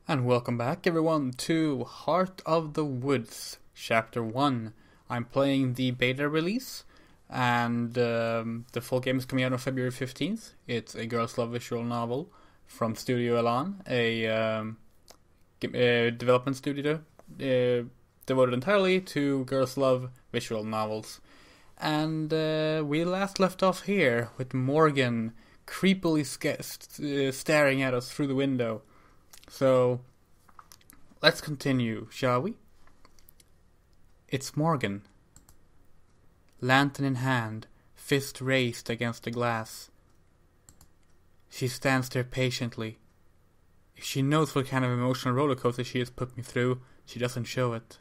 And welcome back, everyone, to Heart of the Woods, Chapter 1. I'm playing the beta release, and the full game is coming out on February 15th. It's a girls' love visual novel from Studio Elan, a development studio devoted entirely to girls' love visual novels. And we last left off here with Morgan creepily staring at us through the window. So, let's continue, shall we? It's Morgan. Lantern in hand, fist raised against the glass. She stands there patiently. If she knows what kind of emotional roller coaster she has put me through, she doesn't show it.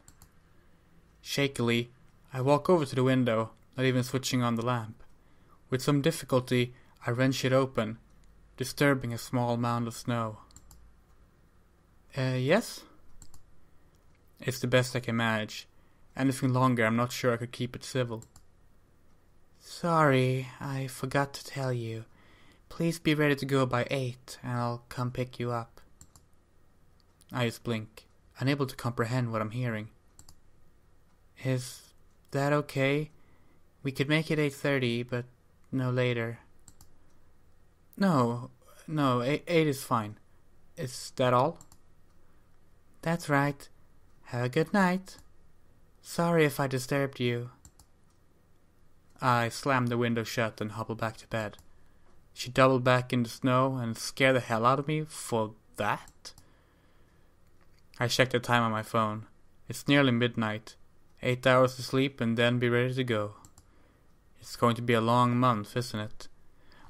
Shakily, I walk over to the window, not even switching on the lamp. With some difficulty, I wrench it open, disturbing a small mound of snow. Yes? It's the best I can manage. Anything longer, I'm not sure I could keep it civil. Sorry, I forgot to tell you. Please be ready to go by 8, and I'll come pick you up. I just blink, unable to comprehend what I'm hearing. Is that okay? We could make it 8:30, but no later. No, 8 is fine. Is that all? That's right. Have a good night. Sorry if I disturbed you. I slammed the window shut and hobbled back to bed. She doubled back in the snow and scared the hell out of me for that. I checked the time on my phone. It's nearly midnight. 8 hours to sleep and then be ready to go. It's going to be a long month, isn't it?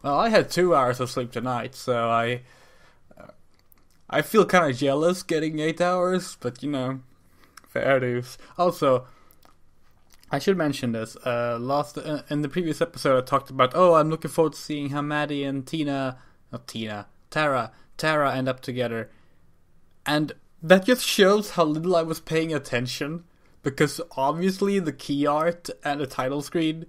Well, I had 2 hours of sleep tonight, so I feel kind of jealous getting 8 hours, but fair dues. Also, I should mention this. In the previous episode, I talked about, I'm looking forward to seeing how Maddie and Tara end up together. And that just shows how little I was paying attention, because obviously the key art and the title screen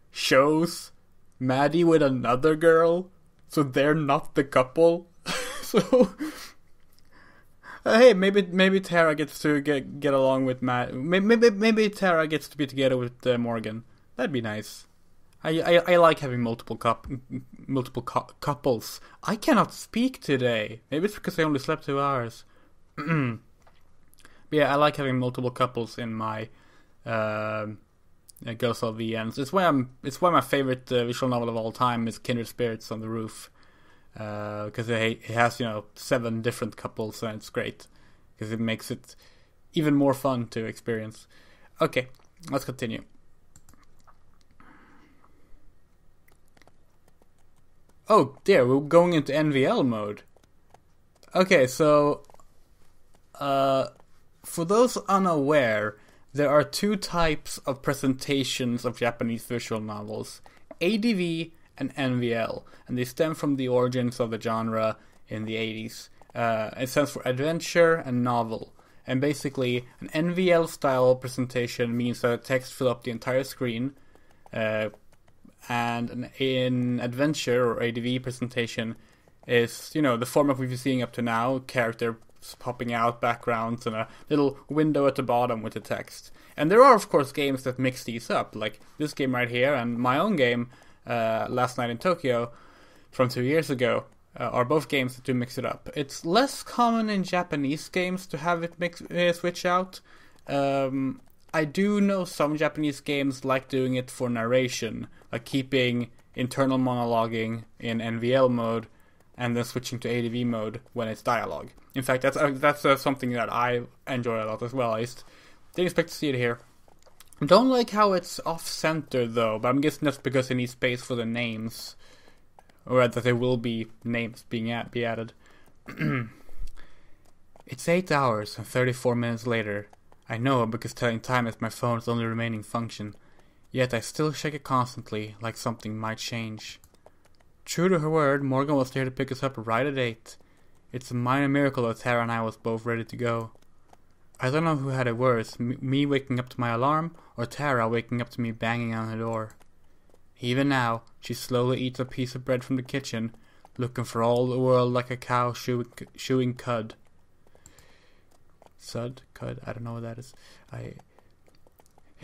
shows Maddie with another girl, so they're not the couple. So hey, maybe Tara gets to get along with Matt. Maybe Tara gets to be together with Morgan. That'd be nice. I like having multiple couples. I cannot speak today. Maybe it's because I only slept 2 hours. But yeah, I like having multiple couples in my Girls Love VNs. It's why my favorite visual novel of all time is Kindred Spirits on the Roof. Because it has 7 different couples, and it's great because it makes it even more fun to experience. Okay, let's continue. Oh dear, we're going into NVL mode. Okay, so for those unaware, there are 2 types of presentations of Japanese visual novels: ADV and NVL, and they stem from the origins of the genre in the 80s. It stands for adventure and novel, and basically an NVL style presentation means that text fill up the entire screen, and in adventure or ADV presentation is the format we've been seeing up to now: character popping out, backgrounds, and a little window at the bottom with the text. And there are of course games that mix these up, like this game right here and my own game, Last Night in Tokyo, from 2 years ago, are both games that do mix it up. It's less common in Japanese games to have it switch out. I do know some Japanese games like doing it for narration, like keeping internal monologuing in NVL mode and then switching to ADV mode when it's dialogue. In fact, that's something that I enjoy a lot as well. I just didn't expect to see it here. Don't like how it's off-center though, but I'm guessing that's because it needs space for the names, or that there will be names be added. It's 8 hours and 34 minutes later. I know because telling time is my phone's only remaining function, yet I still check it constantly, like something might change. True to her word, Morgan was there to pick us up right at 8. It's a minor miracle that Tara and I was both ready to go. I don't know who had it worse, me waking up to my alarm, or Tara waking up to me banging on her door. Even now, she slowly eats a piece of bread from the kitchen, looking for all the world like a cow chewing cud. Sud? Cud? I don't know what that is.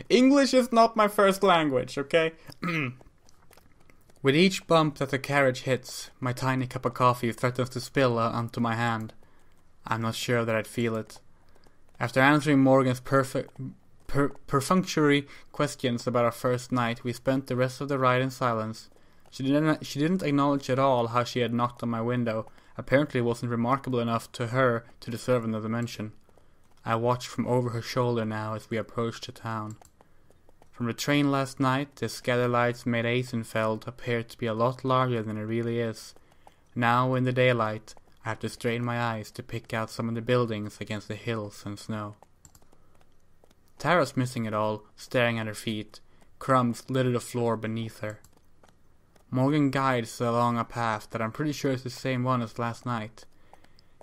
English is not my first language, okay? With each bump that the carriage hits, my tiny cup of coffee threatens to spill onto my hand. I'm not sure that I'd feel it. After answering Morgan's perfunctory questions about our first night, we spent the rest of the ride in silence. She didn't acknowledge at all how she had knocked on my window. Apparently it wasn't remarkable enough to her to deserve another mention. I watched from over her shoulder now as we approached the town. From the train last night, the skylights made Eisenfeld appear to be a lot larger than it really is. Now, in the daylight, I have to strain my eyes to pick out some of the buildings against the hills and snow. Tara's missing it all, staring at her feet. Crumbs litter the floor beneath her. Morgan guides along a path that I'm pretty sure is the same one as last night.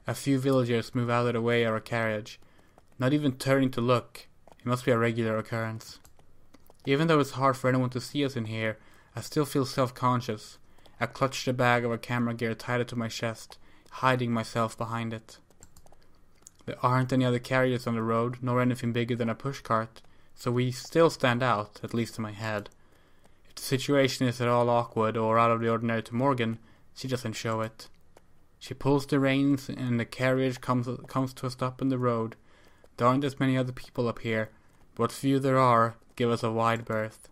A few villagers move out of the way of our carriage, not even turning to look. It must be a regular occurrence. Even though it's hard for anyone to see us in here, I still feel self-conscious. I clutch the bag of our camera gear tighter to my chest, hiding myself behind it. There aren't any other carriages on the road, nor anything bigger than a pushcart, so we still stand out, at least in my head. If the situation is at all awkward or out of the ordinary to Morgan, she doesn't show it. She pulls the reins and the carriage comes to a stop in the road. There aren't as many other people up here, but what few there are give us a wide berth.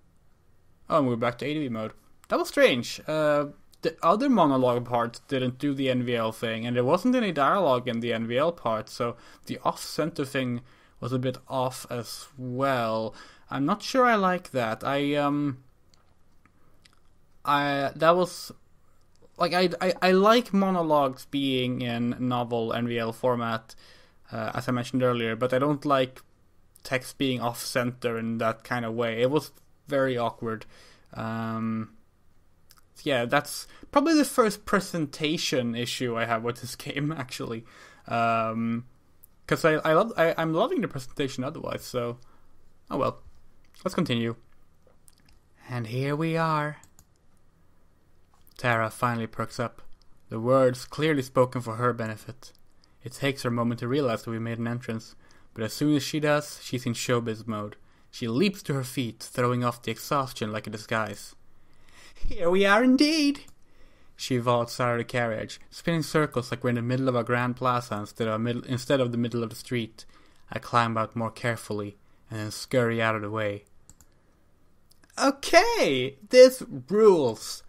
Oh, and we're back to ADV mode. That was strange. The other monologue parts didn't do the NVL thing, and there wasn't any dialogue in the NVL part, so the off-center thing was a bit off as well. I'm not sure I like that. That was like I like monologues being in novel NVL format, as I mentioned earlier, but I don't like text being off-center in that kind of way. It was very awkward. Yeah, that's probably the first presentation issue I have with this game, actually. Because I'm loving the presentation otherwise, so... Oh well. Let's continue. And here we are. Tara finally perks up. The words clearly spoken for her benefit. It takes her a moment to realize that we made an entrance, but as soon as she does, she's in showbiz mode. She leaps to her feet, throwing off the exhaustion like a disguise. Here we are indeed! She vaults out of the carriage, spinning circles like we're in the middle of a grand plaza instead of the middle of the street. I climb out more carefully, and then scurry out of the way. Okay, this rules!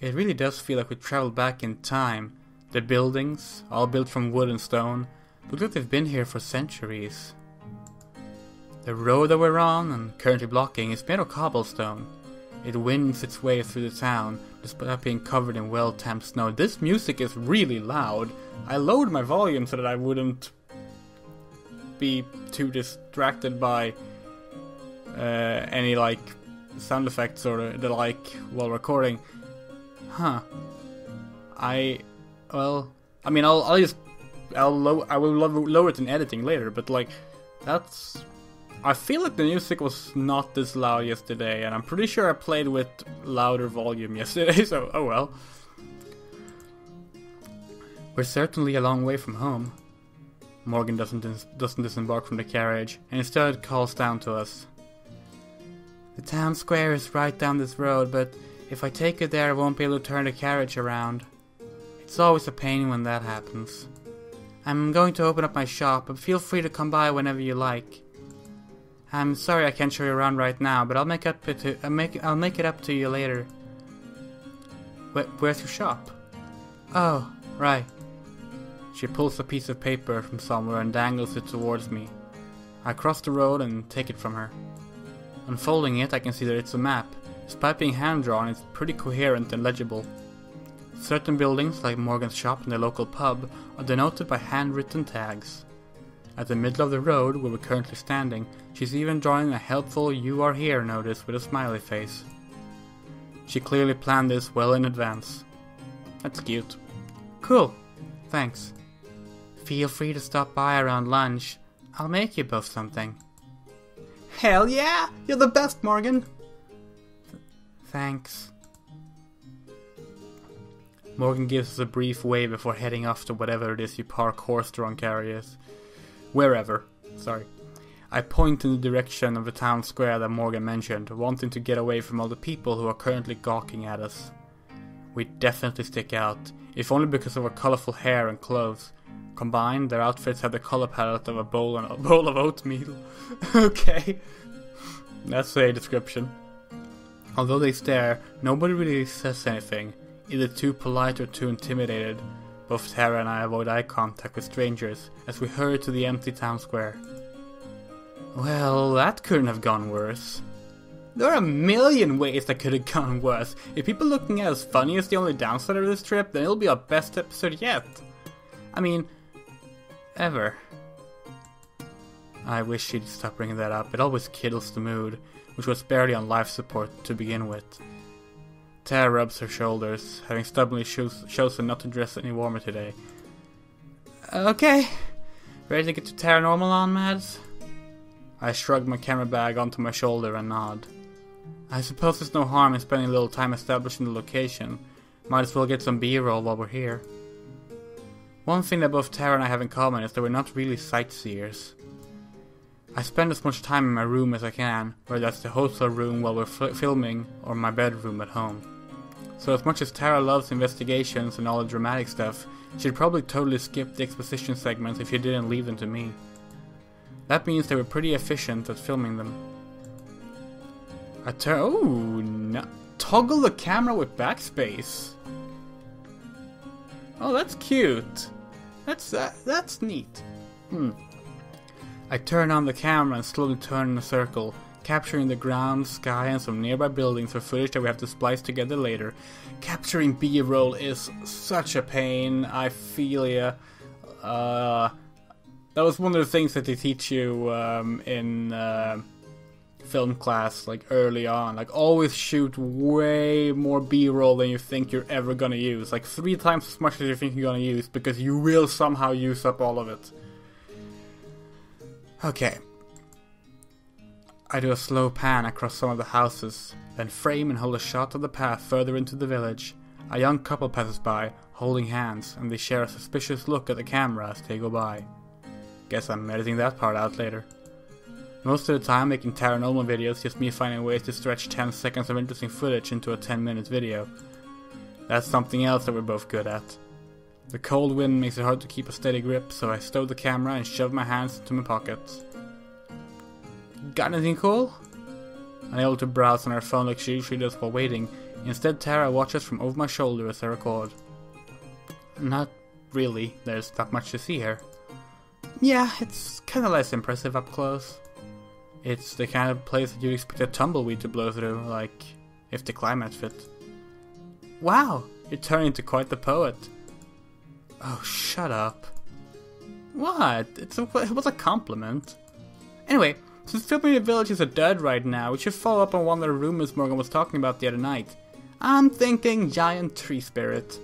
It really does feel like we traveled back in time. The buildings, all built from wood and stone, look like they've been here for centuries. The road that we're on, and currently blocking, is made of cobblestone. It winds its way through the town, despite being covered in well-tamped snow. This music is really loud. I lowered my volume so that I wouldn't be too distracted by any, like, sound effects or the like while recording. Huh. I will lower it in editing later, but like, that's... I feel like the music was not this loud yesterday, and I'm pretty sure I played with louder volume yesterday, so oh well. We're certainly a long way from home. Morgan doesn't disembark from the carriage, and instead calls down to us. The town square is right down this road, but if I take you there I won't be able to turn the carriage around. It's always a pain when that happens. I'm going to open up my shop, but feel free to come by whenever you like. I'm sorry I can't show you around right now, but I'll make it up to you later. Where's your shop? Oh, right. She pulls a piece of paper from somewhere and dangles it towards me. I cross the road and take it from her. Unfolding it, I can see that it's a map. Despite being hand-drawn, it's pretty coherent and legible. Certain buildings, like Morgan's shop and the local pub, are denoted by handwritten tags. At the middle of the road, where we're currently standing, she's even drawing a helpful "You are here" notice with a smiley face. She clearly planned this well in advance. That's cute. Cool. Thanks. Feel free to stop by around lunch. I'll make you both something. Hell yeah! You're the best, Morgan! Thanks. Morgan gives us a brief wave before heading off to whatever it is you park horse-drawn carriers. Wherever. Sorry. I point in the direction of the town square that Morgan mentioned, wanting to get away from all the people who are currently gawking at us. We definitely stick out, if only because of our colorful hair and clothes. Combined, their outfits have the color palette of a bowl of oatmeal. Okay. That's a description. Although they stare, nobody really says anything, either too polite or too intimidated. Both Tara and I avoid eye contact with strangers as we hurry to the empty town square. Well, that couldn't have gone worse. There are a million ways that could have gone worse. If people looking at us funny is the only downside of this trip, then it'll be our best episode yet. I mean, ever. I wish she'd stop bringing that up. It always kills the mood, which was barely on life support to begin with. Tara rubs her shoulders, having stubbornly chosen not to dress any warmer today. Okay. Ready to get to Tara normal on, Mads? I shrug my camera bag onto my shoulder and nod. I suppose there's no harm in spending a little time establishing the location. Might as well get some B-roll while we're here. One thing that both Tara and I have in common is that we're not really sightseers. I spend as much time in my room as I can, whether that's the hotel room while we're filming or my bedroom at home. So as much as Tara loves investigations and all the dramatic stuff, she'd probably totally skip the exposition segments if she didn't leave them to me. That means they were pretty efficient at filming them. Toggle the camera with backspace. Oh, that's cute. That's neat. I turn on the camera and slowly turn in a circle, capturing the ground, sky, and some nearby buildings for footage that we have to splice together later. Capturing B-roll is such a pain. I feel ya. That was one of the things that they teach you in film class, like early on. Like, always shoot way more B-roll than you think you're ever gonna use. Like 3 times as much as you think you're gonna use, because you will somehow use up all of it. Okay. I do a slow pan across some of the houses, then frame and hold a shot of the path further into the village. A young couple passes by, holding hands, and they share a suspicious look at the camera as they go by. Guess I'm editing that part out later. Most of the time, making paranormal videos is just me finding ways to stretch 10 seconds of interesting footage into a 10-minute video. That's something else that we're both good at. The cold wind makes it hard to keep a steady grip, so I stow the camera and shove my hands into my pockets. Got anything cool? Unable to browse on her phone like she usually does while waiting, instead Tara watches from over my shoulder as I record. Not really, there's not much to see here. Yeah, it's kinda less impressive up close. It's the kind of place that you'd expect a tumbleweed to blow through, like, if the climate fit. Wow, you're turning into quite the poet. Oh, shut up. What? It was a compliment. Anyway, since filming the village is a dud right now, we should follow up on one of the rumors Morgan was talking about the other night. I'm thinking giant tree spirit.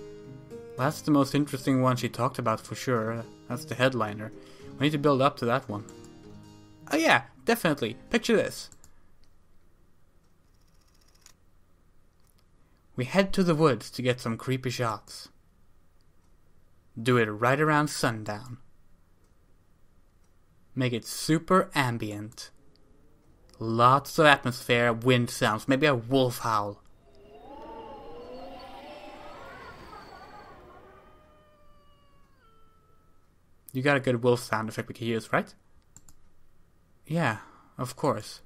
Well, that's the most interesting one she talked about for sure. That's the headliner. We need to build up to that one. Oh yeah, definitely. Picture this. We head to the woods to get some creepy shots. Do it right around sundown. Make it super ambient. Lots of atmosphere, wind sounds, maybe a wolf howl. You got a good wolf sound effect we can use, right? Yeah, of course.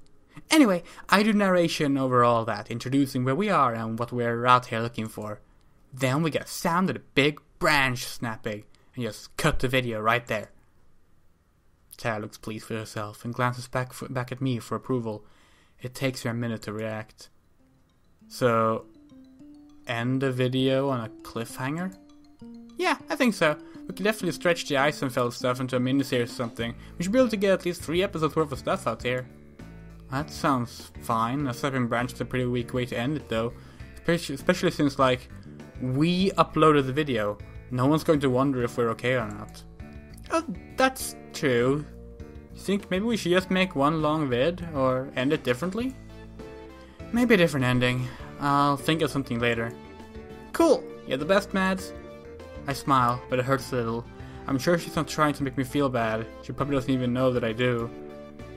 Anyway, I do narration over all that, introducing where we are and what we're out here looking for. Then we get a sound of a big branch snapping, and just cut the video right there. Tara looks pleased with herself and glances back at me for approval. It takes her a minute to react. So, end the video on a cliffhanger? Yeah, I think so. We can definitely stretch the Eisenfeld stuff into a miniseries or something. We should be able to get at least 3 episodes worth of stuff out here. That sounds fine. A stepping branch is a pretty weak way to end it though. Especially since, like, we uploaded the video. No one's going to wonder if we're okay or not. Oh, that's true. You think maybe we should just make one long vid, or end it differently? Maybe a different ending. I'll think of something later. Cool! You're the best, Mads. I smile, but it hurts a little. I'm sure she's not trying to make me feel bad. She probably doesn't even know that I do.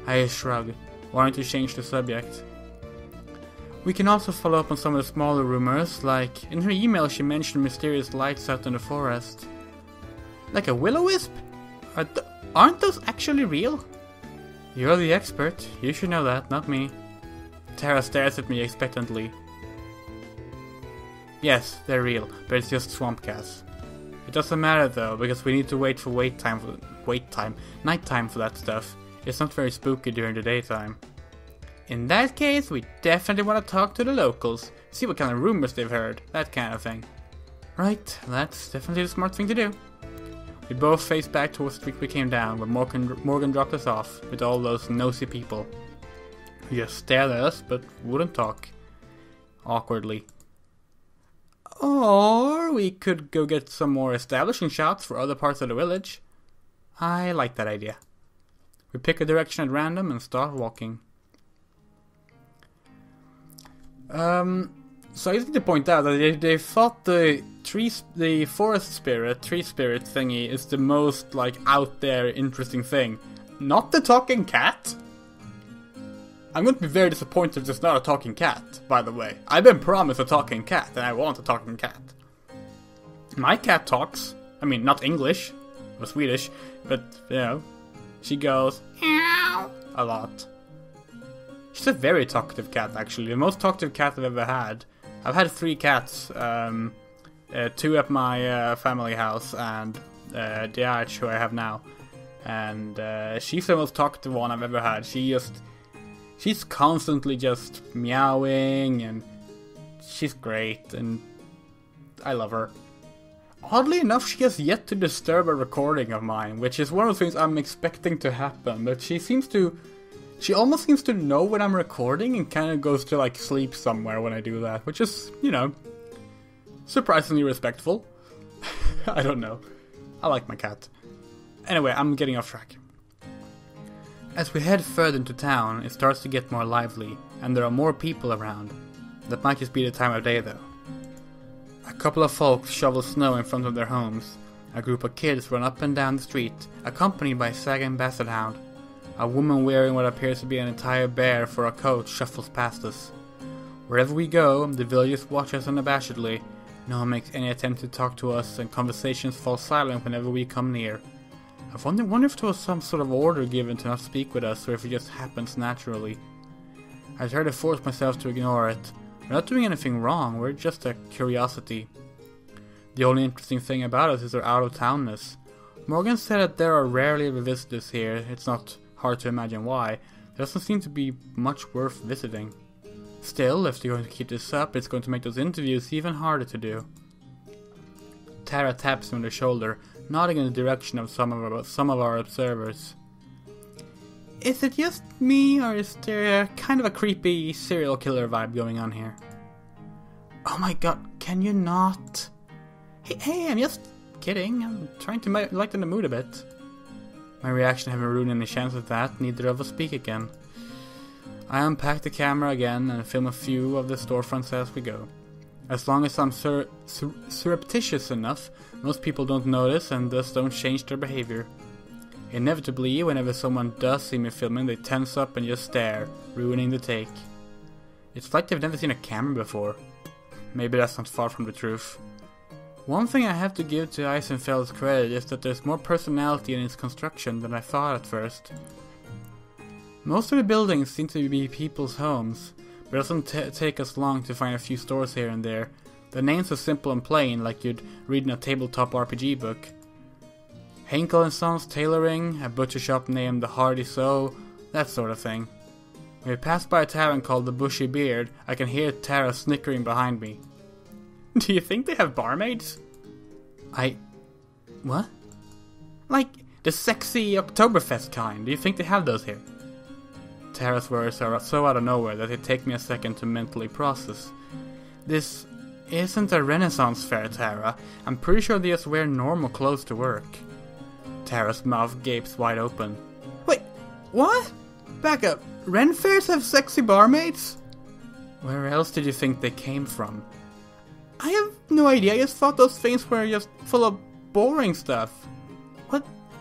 I shrug, wanting to change the subject. We can also follow up on some of the smaller rumors, like in her email she mentioned mysterious lights out in the forest. Like a will-o-wisp? Aren't those actually real? You're the expert. You should know that, not me. Tara stares at me expectantly. Yes, they're real, but it's just swamp gas. It doesn't matter though, because we need to wait for nighttime for that stuff. It's not very spooky during the daytime. In that case, we definitely want to talk to the locals, see what kind of rumors they've heard, that kind of thing. Right, that's definitely the smart thing to do. We both faced back towards the street we came down, where Morgan dropped us off, with all those nosy people. He just stared at us, but wouldn't talk. Awkwardly. Or we could go get some more establishing shots for other parts of the village. I like that idea. We pick a direction at random and start walking. So I just need to point out that they thought the forest spirit, tree spirit thingy is the most, like, out there interesting thing. Not the talking cat. I'm going to be very disappointed if there's not a talking cat, by the way. I've been promised a talking cat, and I want a talking cat. My cat talks. I mean, not English, or Swedish, but, you know, she goes, meow, a lot. She's a very talkative cat, actually. The most talkative cat I've ever had. I've had 3 cats, 2 at my family house, and the Arch, who I have now. And she's the most talkative one I've ever had. She's constantly just meowing, and she's great, and I love her. Oddly enough, she has yet to disturb a recording of mine, which is one of the things I'm expecting to happen, but she almost seems to know when I'm recording and kind of goes to, like, sleep somewhere when I do that, which is, you know, surprisingly respectful. I don't know. I like my cat. Anyway, I'm getting off track. As we head further into town, it starts to get more lively, and there are more people around. That might just be the time of day, though. A couple of folks shovel snow in front of their homes. A group of kids run up and down the street, accompanied by a sagging basset hound. A woman wearing what appears to be an entire bear for a coat shuffles past us. Wherever we go, the villagers watch us unabashedly. No one makes any attempt to talk to us, and conversations fall silent whenever we come near. I wonder if there was some sort of order given to not speak with us, or if it just happens naturally. I try to force myself to ignore it. We're not doing anything wrong, we're just a curiosity. The only interesting thing about us is our out-of-townness. Morgan said that there are rarely ever visitors here. It's not hard to imagine why. There doesn't seem to be much worth visiting. Still, if they're going to keep this up, it's going to make those interviews even harder to do. Tara taps me on the shoulder, nodding in the direction of some of our observers. Is it just me, or is there kind of a creepy serial killer vibe going on here? Oh my god, can you not? Hey, I'm just kidding. I'm trying to lighten the mood a bit. My reaction having ruined any chance of that, neither of us speak again. I unpack the camera again and film a few of the storefronts as we go. As long as I'm surreptitious enough, most people don't notice and thus don't change their behavior. Inevitably, whenever someone does see me filming, they tense up and just stare, ruining the take. It's like they've never seen a camera before. Maybe that's not far from the truth. One thing I have to give to Eisenfeld's credit is that there's more personality in its construction than I thought at first. Most of the buildings seem to be people's homes, but it doesn't take us long to find a few stores here and there. The names are simple and plain, like you'd read in a tabletop RPG book. Henkel & Sons Tailoring, a butcher shop named The Hardy Sow, that sort of thing. When we pass by a tavern called The Bushy Beard, I can hear Tara snickering behind me. Do you think they have barmaids? What? Like, the sexy Oktoberfest kind. Do you think they have those here? Tara's words are so out of nowhere that it takes me a second to mentally process. This isn't a Renaissance fair, Tara. I'm pretty sure they just wear normal clothes to work. Tara's mouth gapes wide open. Wait, what? Back up. Ren fairs have sexy barmaids? Where else did you think they came from? I have no idea. I just thought those things were just full of boring stuff.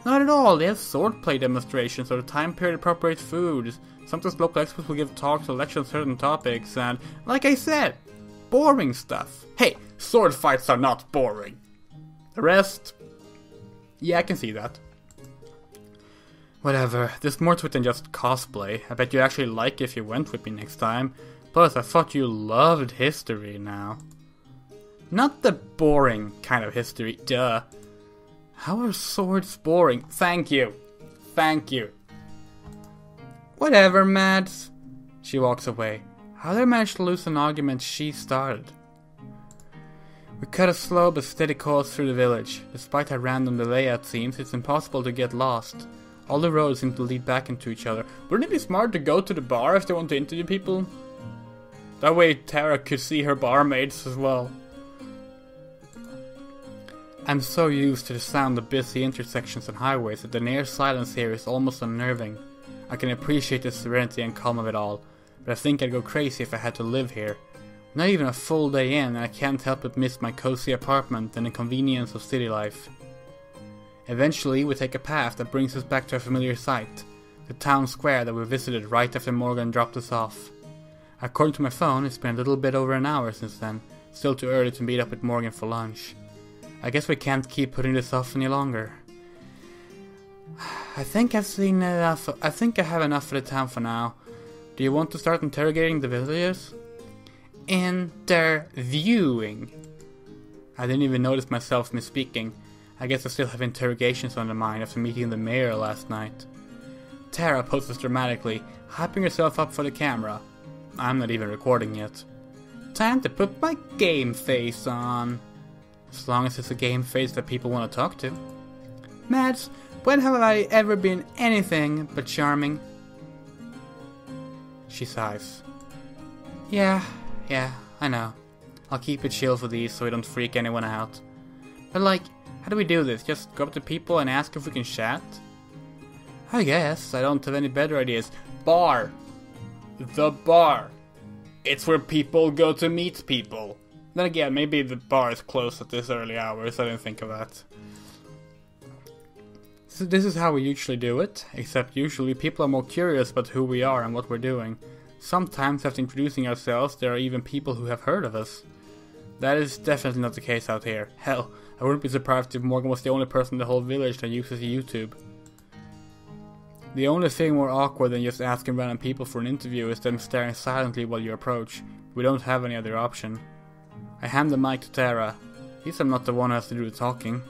Not at all. They have swordplay demonstrations or the time period appropriate food. Sometimes local experts will give talks or lecture on certain topics, and, like I said, boring stuff. Hey, sword fights are not boring. The rest... yeah, I can see that. Whatever, there's more to it than just cosplay. I bet you actually like it if you went with me next time. Plus, I thought you loved history now. Not the boring kind of history, duh. How are swords boring? Thank you. Thank you. Whatever, Mads. She walks away. How did I manage to lose an argument she started? We cut a slow but steady course through the village. Despite how random the layout seems, it's impossible to get lost. All the roads seem to lead back into each other. Wouldn't it be smart to go to the bar if they want to interview people? That way Tara could see her barmaids as well. I'm so used to the sound of busy intersections and highways that the near silence here is almost unnerving. I can appreciate the serenity and calm of it all, but I think I'd go crazy if I had to live here. Not even a full day in, and I can't help but miss my cozy apartment and the convenience of city life. Eventually, we take a path that brings us back to a familiar sight, the town square that we visited right after Morgan dropped us off. According to my phone, it's been a little bit over an hour since then, still too early to meet up with Morgan for lunch. I guess we can't keep putting this off any longer. I think I've seen enough. I think I have enough of the town for now. Do you want to start interrogating the villagers? Interviewing. I didn't even notice myself misspeaking. I guess I still have interrogations on the mind after meeting the mayor last night. Tara poses dramatically, hyping herself up for the camera. I'm not even recording yet. Time to put my game face on. As long as it's a game face that people want to talk to. Mads, when have I ever been anything but charming? She sighs. Yeah, I know. I'll keep it chill for these so we don't freak anyone out. But like, how do we do this? Just go up to people and ask if we can chat? I guess. I don't have any better ideas. Bar. The bar. It's where people go to meet people. Then again, maybe the bar is closed at this early hour, so I didn't think of that. So this is how we usually do it, except usually people are more curious about who we are and what we're doing. Sometimes after introducing ourselves, there are even people who have heard of us. That is definitely not the case out here. Hell, I wouldn't be surprised if Morgan was the only person in the whole village that uses YouTube. The only thing more awkward than just asking random people for an interview is them staring silently while you approach. We don't have any other option. I hand the mic to Tara. At least I'm not the one who has to do the talking.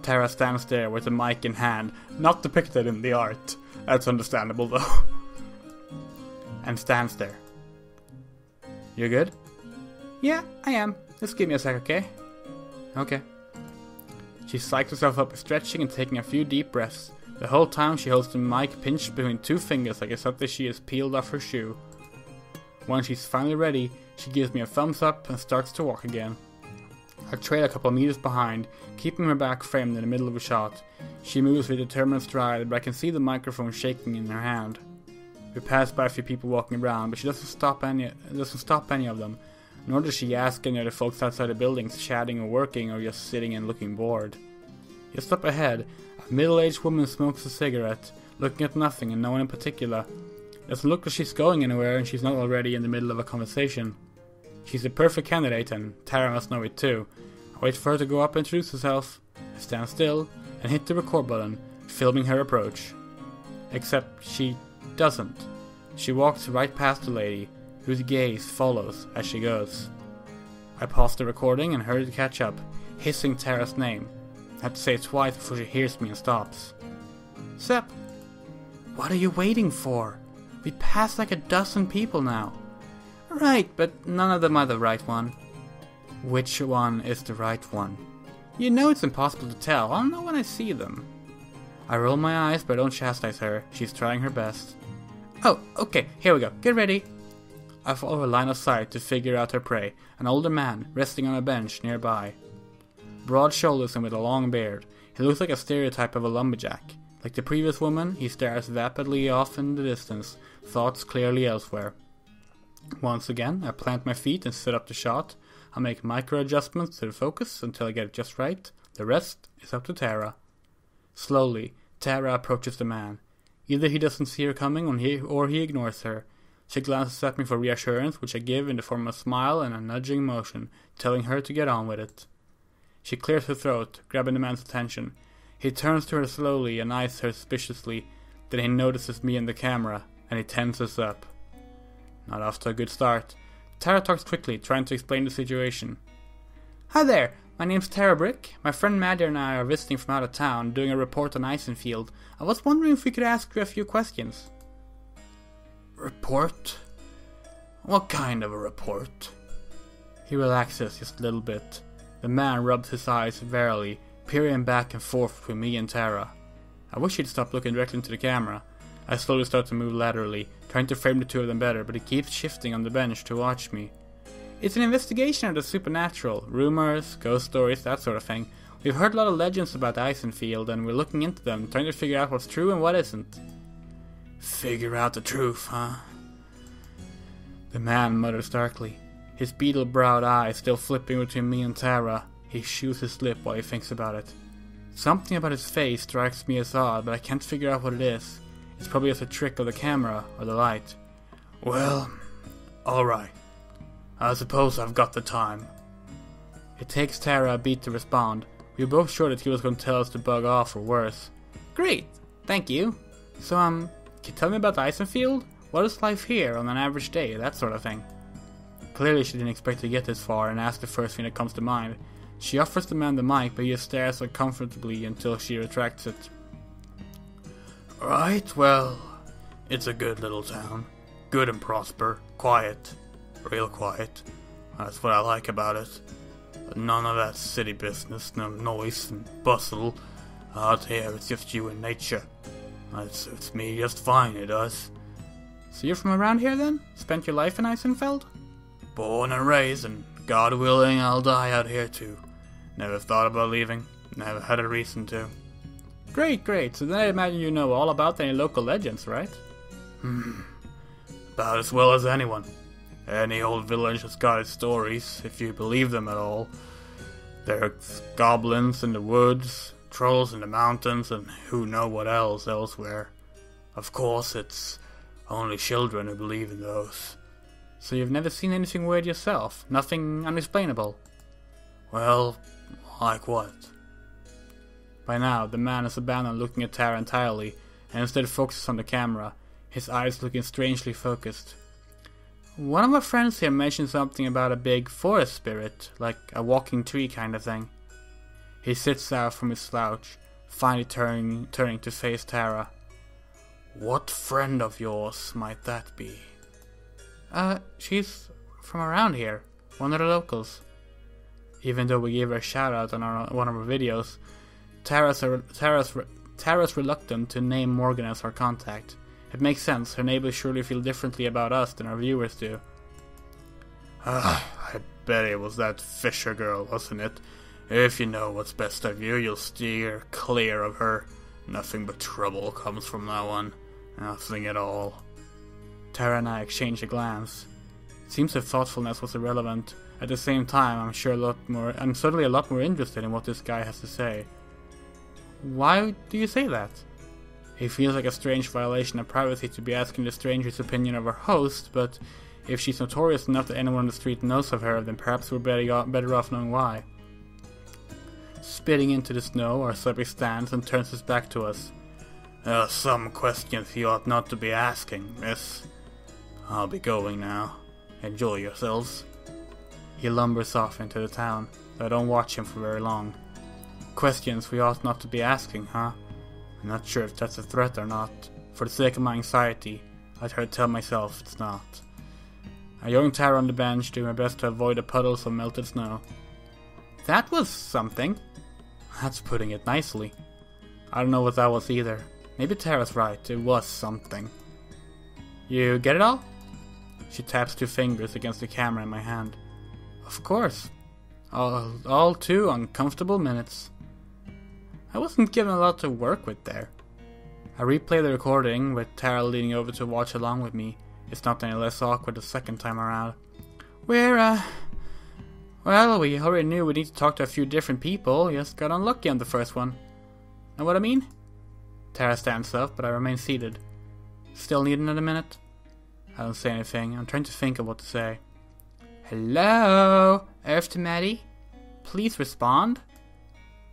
Tara stands there with the mic in hand, not depicted in the art. That's understandable though. And stands there. You're good? Yeah, I am. Just give me a sec, okay? Okay. She psychs herself up, stretching and taking a few deep breaths. The whole time she holds the mic pinched between two fingers like it's something she has peeled off her shoe. When she's finally ready, she gives me a thumbs up and starts to walk again. I trail a couple of meters behind, keeping her back framed in the middle of a shot. She moves with a determined stride, but I can see the microphone shaking in her hand. We pass by a few people walking around, but she doesn't stop any of them, nor does she ask any of the folks outside the buildings chatting or working or just sitting and looking bored. Just up ahead, a middle-aged woman smokes a cigarette, looking at nothing and no one in particular. Doesn't look like she's going anywhere and she's not already in the middle of a conversation. She's a perfect candidate and Tara must know it too. I wait for her to go up and introduce herself. I stand still and hit the record button, filming her approach. Except she doesn't. She walks right past the lady, whose gaze follows as she goes. I pause the recording and hurry to catch up, hissing Tara's name. I have to say it twice before she hears me and stops. Sep, what are you waiting for? We passed like a dozen people now. Right, but none of them are the right one. Which one is the right one? You know it's impossible to tell. I'll know when I see them. I roll my eyes, but I don't chastise her. She's trying her best. Oh, okay, here we go. Get ready. I follow a line of sight to figure out her prey, an older man resting on a bench nearby. Broad shoulders and with a long beard, he looks like a stereotype of a lumberjack. Like the previous woman, he stares vapidly off in the distance, thoughts clearly elsewhere. Once again, I plant my feet and set up the shot. I make micro adjustments to the focus until I get it just right. The rest is up to Tara. Slowly, Tara approaches the man. Either he doesn't see her coming or he ignores her. She glances at me for reassurance, which I give in the form of a smile and a nudging motion, telling her to get on with it. She clears her throat, grabbing the man's attention. He turns to her slowly and eyes her suspiciously. Then he notices me and the camera, and he tenses up. Not off to a good start. Tara talks quickly, trying to explain the situation. Hi there, my name's Tara Brick. My friend Maddie and I are visiting from out of town, doing a report on Eisenfeld. I was wondering if we could ask you a few questions. Report? What kind of a report? He relaxes just a little bit. The man rubs his eyes warily, peering back and forth between me and Tara. I wish he'd stop looking directly into the camera. I slowly start to move laterally, trying to frame the two of them better, but he keeps shifting on the bench to watch me. It's an investigation of the supernatural, rumors, ghost stories, that sort of thing. We've heard a lot of legends about Eisenfeld, and we're looking into them, trying to figure out what's true and what isn't. Figure out the truth, huh? The man mutters darkly, his beetle-browed eyes still flipping between me and Tara. He chews his lip while he thinks about it. Something about his face strikes me as odd, but I can't figure out what it is. It's probably just a trick of the camera or the light. Well, alright. I suppose I've got the time. It takes Tara a beat to respond. We were both sure that he was going to tell us to bug off or worse. Great, thank you. So, can you tell me about Eisenfeld? What is life here on an average day, that sort of thing? Clearly she didn't expect to get this far and asks the first thing that comes to mind. She offers the man the mic, but he just stares uncomfortably until she retracts it. Right, well, it's a good little town. Good and prosper. Quiet. Real quiet. That's what I like about it. None of that city business, no noise and bustle. Out here, it's just you and nature. It suits me just fine, it does. So you're from around here then? Spent your life in Eisenfeld? Born and raised, and God willing, I'll die out here too. Never thought about leaving. Never had a reason to. Great. So then I imagine you know all about any local legends, right? About as well as anyone. Any old village has got its stories, if you believe them at all. There's goblins in the woods, trolls in the mountains, and who know what else elsewhere. Of course, it's only children who believe in those. So you've never seen anything weird yourself? Nothing unexplainable? Well, like what? By now, the man has abandoned looking at Tara entirely, and instead focuses on the camera, his eyes looking strangely focused. One of my friends here mentioned something about a big forest spirit, like a walking tree kind of thing. He sits out from his slouch, finally turning to face Tara. What friend of yours might that be? She's from around here, one of the locals. Even though we gave her a shout out on one of our videos, Tara's reluctant to name Morgan as our contact. It makes sense, her neighbors surely feel differently about us than our viewers do. I bet it was that Fisher girl, wasn't it? If you know what's best of you, you'll steer clear of her. Nothing but trouble comes from that one. Nothing at all. Tara and I exchange a glance. It seems her thoughtfulness was irrelevant. At the same time, I'm suddenly a lot more interested in what this guy has to say. Why do you say that? It feels like a strange violation of privacy to be asking the stranger's opinion of our host, but if she's notorious enough that anyone on the street knows of her, then perhaps we're better off knowing why. Spitting into the snow, our subject stands and turns his back to us. There are some questions you ought not to be asking, miss. I'll be going now. Enjoy yourselves. He lumbers off into the town, though I don't watch him for very long. Questions we ought not to be asking, huh? I'm not sure if that's a threat or not. For the sake of my anxiety, I try to tell myself it's not. I join Tara on the bench, doing my best to avoid the puddles of melted snow. That was something. That's putting it nicely. I don't know what that was either. Maybe Tara's right, it was something. You get it all? She taps 2 fingers against the camera in my hand. Of course. All 2 uncomfortable minutes. I wasn't given a lot to work with there. I replay the recording with Tara leaning over to watch along with me. It's not any less awkward the second time around. Well, we already knew we need to talk to a few different people. Just got unlucky on the first one. Know what I mean? Tara stands up, but I remain seated. Still need another minute? I don't say anything. I'm trying to think of what to say. Hello? Earth to Maddie? Please respond?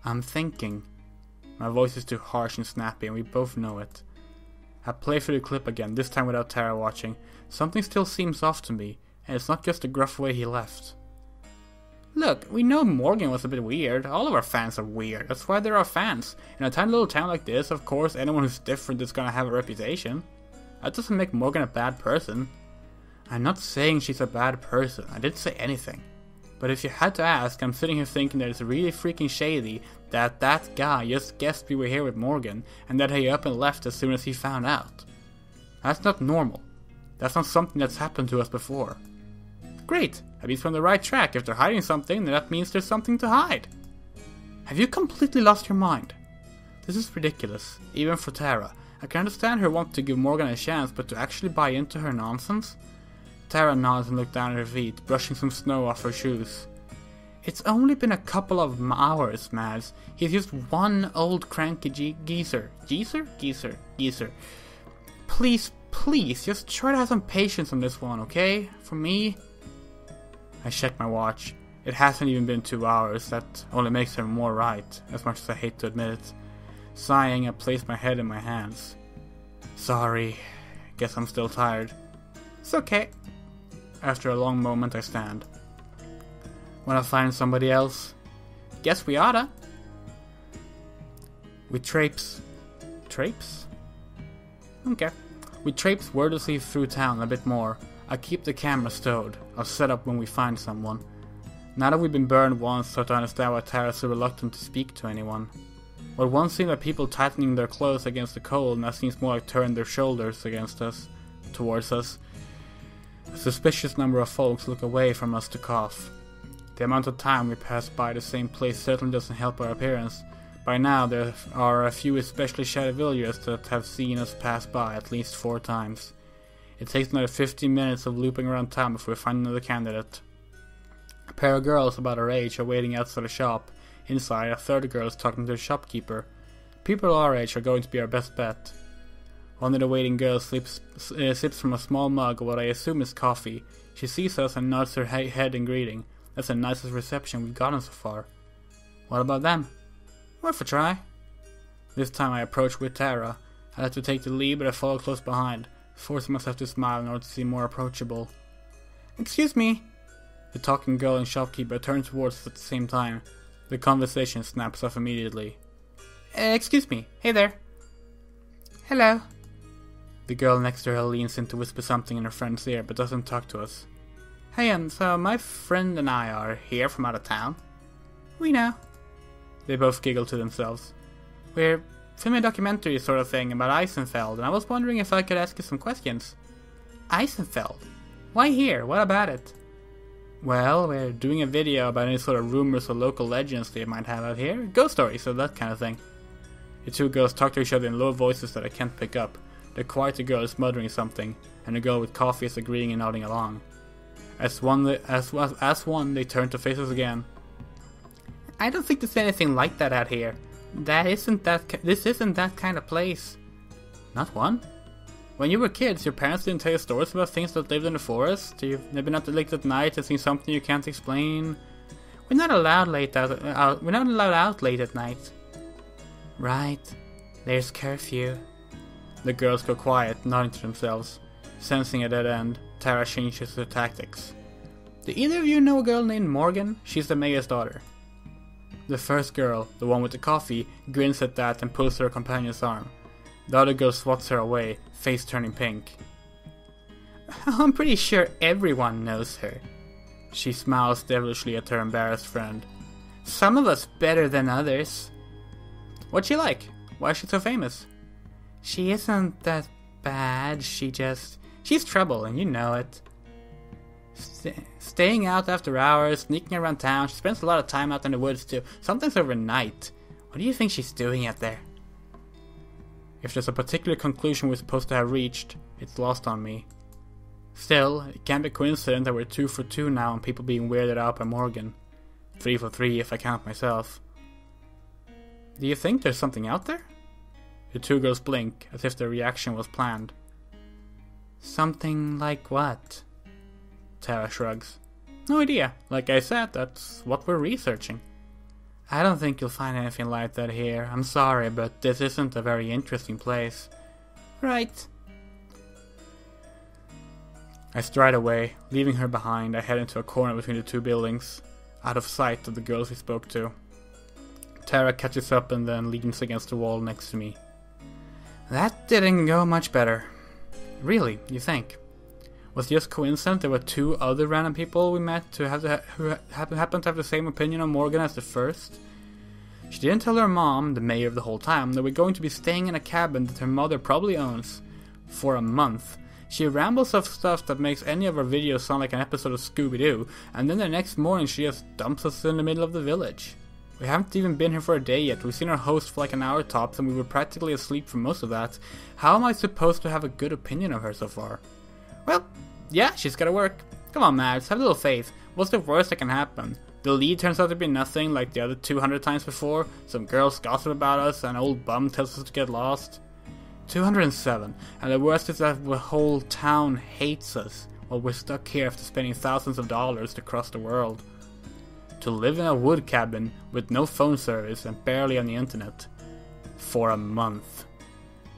I'm thinking. My voice is too harsh and snappy, and we both know it. I play through the clip again, this time without Tara watching. Something still seems off to me, and it's not just the gruff way he left. Look, we know Morgan was a bit weird. All of our fans are weird. That's why they're our fans. In a tiny little town like this, of course, anyone who's different is gonna have a reputation. That doesn't make Morgan a bad person. I'm not saying she's a bad person. I didn't say anything. But if you had to ask, I'm sitting here thinking that it's really freaking shady that that guy just guessed we were here with Morgan and that he up and left as soon as he found out. That's not normal. That's not something that's happened to us before. Great, that means we're on the right track. If they're hiding something, then that means there's something to hide. Have you completely lost your mind? This is ridiculous, even for Tara. I can understand her want to give Morgan a chance, but to actually buy into her nonsense? Tara nods and looks down at her feet, brushing some snow off her shoes. It's only been a couple of hours, Mads. He's just one old cranky geezer. Geezer? Please, just try to have some patience on this one, okay? For me? I check my watch. It hasn't even been 2 hours. That only makes her more right, as much as I hate to admit it. Sighing, I place my head in my hands. Sorry. Guess I'm still tired. It's okay. After a long moment, I stand. Wanna find somebody else? Guess we oughta. We traipse. Traipse? Okay. We traipse wordlessly through town a bit more. I keep the camera stowed. I'll set up when we find someone. Now that we've been burned once, so to understand why Tara's so reluctant to speak to anyone. What once seemed like people tightening their clothes against the cold, now seems more like turning their shoulders against us, towards us. A suspicious number of folks look away from us to cough. The amount of time we pass by the same place certainly doesn't help our appearance. By now there are a few especially shy villagers that have seen us pass by at least 4 times. It takes another 15 minutes of looping around town before we find another candidate. A pair of girls about our age are waiting outside the shop. Inside, a third girl is talking to the shopkeeper. People our age are going to be our best bet. One of the waiting girls sips from a small mug of what I assume is coffee. She sees us and nods her head in greeting. That's the nicest reception we've gotten so far. What about them? Worth a try. This time I approach with Tara. I have to take the lead, but I follow close behind, forcing myself to smile in order to seem more approachable. Excuse me. The talking girl and shopkeeper turn towards us at the same time. The conversation snaps off immediately. Excuse me. Hey there. Hello. The girl next to her leans in to whisper something in her friend's ear, but doesn't talk to us. Hey, so my friend and I are here from out of town. We know. They both giggle to themselves. We're filming a documentary sort of thing about Eisenfeld, and I was wondering if I could ask you some questions. Eisenfeld? Why here? What about it? Well, we're doing a video about any sort of rumors or local legends they might have out here. Ghost stories, so that kind of thing. The two girls talk to each other in low voices that I can't pick up. The quieter girl is muttering something, and the girl with coffee is agreeing and nodding along. As one, they turn to face us again. I don't think there's anything like that out here. This isn't that kind of place. Not one? When you were kids, your parents didn't tell you stories about things that lived in the forest? You've never been out late at night and seen something you can't explain? We're not allowed out late at night. Right. There's curfew. The girls go quiet, nodding to themselves. Sensing a dead end, Tara changes her tactics. Do either of you know a girl named Morgan? She's the mayor's daughter. The first girl, the one with the coffee, grins at that and pulls her companion's arm. The other girl swats her away, face turning pink. I'm pretty sure everyone knows her. She smiles devilishly at her embarrassed friend. Some of us better than others. What's she like? Why is she so famous? She isn't that bad, she's trouble, and you know it. Staying out after hours, sneaking around town, she spends a lot of time out in the woods too, sometimes overnight. What do you think she's doing out there? If there's a particular conclusion we're supposed to have reached, it's lost on me. Still, it can't be coincident that we're 2 for 2 now on people being weirded out by Morgan. 3 for 3 if I count myself. Do you think there's something out there? The two girls blink, as if their reaction was planned. Something like what? Tara shrugs. No idea. Like I said, that's what we're researching. I don't think you'll find anything like that here. I'm sorry, but this isn't a very interesting place. Right. I stride away. Leaving her behind, I head into a corner between the two buildings, out of sight of the girls we spoke to. Tara catches up and then leans against the wall next to me. That didn't go much better. Really, you think? Was it just coincidence there were two other random people we met who happened to have the same opinion on Morgan as the first? She didn't tell her mom, the mayor of the whole time, that we're going to be staying in a cabin that her mother probably owns for a month. She rambles off stuff that makes any of our videos sound like an episode of Scooby-Doo, and then the next morning she just dumps us in the middle of the village. We haven't even been here for a day yet. We've seen our host for like an hour tops, and we were practically asleep for most of that. How am I supposed to have a good opinion of her so far? Well, yeah, she's gotta work. Come on, Mads, have a little faith. What's the worst that can happen? The lead turns out to be nothing like the other 200 times before. Some girls gossip about us, and an old bum tells us to get lost. 207, and the worst is that the whole town hates us while we're stuck here after spending thousands of dollars to cross the world. To live in a wood cabin with no phone service and barely on the internet. For a month.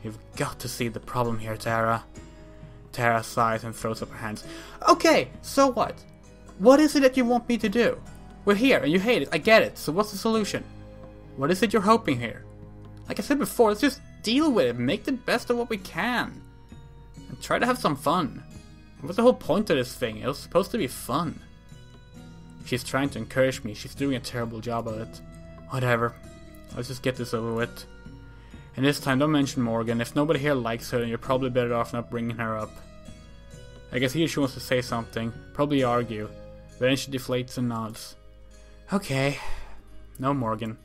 You've got to see the problem here, Tara. Tara sighs and throws up her hands. Okay, so what? What is it that you want me to do? We're here and you hate it, I get it, so what's the solution? What is it you're hoping here? Like I said before, let's just deal with it, make the best of what we can. And try to have some fun. What's the whole point of this thing? It was supposed to be fun. She's trying to encourage me, she's doing a terrible job of it. Whatever, let's just get this over with. And this time, don't mention Morgan. If nobody here likes her, then you're probably better off not bringing her up. I guess she wants to say something, probably argue, but then she deflates and nods. Okay, no Morgan.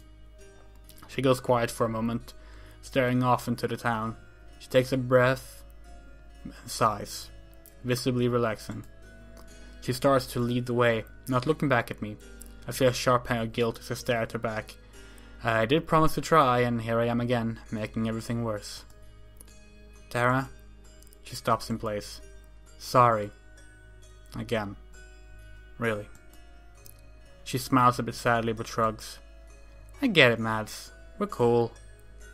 She goes quiet for a moment, staring off into the town. She takes a breath and sighs, visibly relaxing. She starts to lead the way, not looking back at me. I feel a sharp pang of guilt as I stare at her back. I did promise to try, and here I am again, making everything worse. Tara? She stops in place. Sorry. Again. Really. She smiles a bit sadly but shrugs. I get it, Mads. We're cool.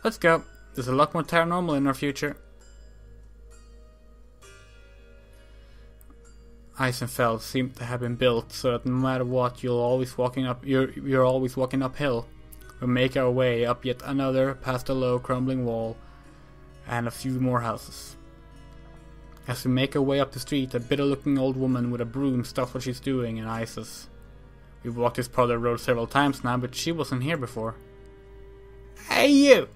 Let's go. There's a lot more paranormal in our future. Eisenfeld seemed to have been built so that no matter what, you're always walking uphill. We make our way up yet another, past a low, crumbling wall, and a few more houses. As we make our way up the street, a bitter-looking old woman with a broom stops what she's doing and eyes us. We've walked this part of the road several times now, but she wasn't here before. Hey you!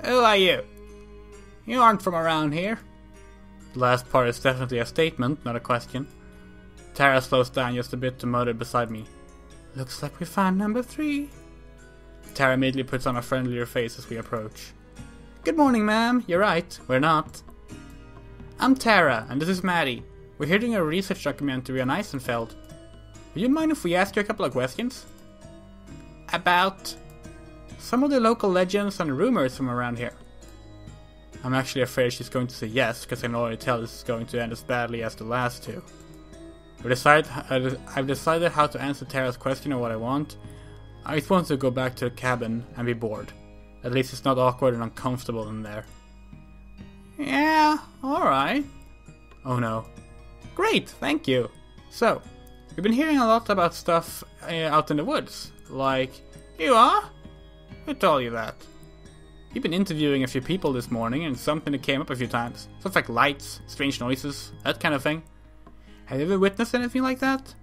Who are you? You aren't from around here. The last part is definitely a statement, not a question. Tara slows down just a bit to mutter beside me. Looks like we found number 3. Tara immediately puts on a friendlier face as we approach. Good morning, ma'am. You're right. We're not. I'm Tara, and this is Maddie. We're here doing a research documentary on Eisenfeld. Would you mind if we ask you a couple of questions? About some of the local legends and rumors from around here. I'm actually afraid she's going to say yes, because I can already tell this is going to end as badly as the last two. I've decided how to answer Tara's question or what I want. I just want to go back to the cabin and be bored. At least it's not awkward and uncomfortable in there. Yeah, alright. Oh no. Great, thank you. So, we've been hearing a lot about stuff out in the woods. Like, you are? Who told you that? You've been interviewing a few people this morning and something that came up a few times. Stuff like lights, strange noises, that kind of thing. Have you ever witnessed anything like that?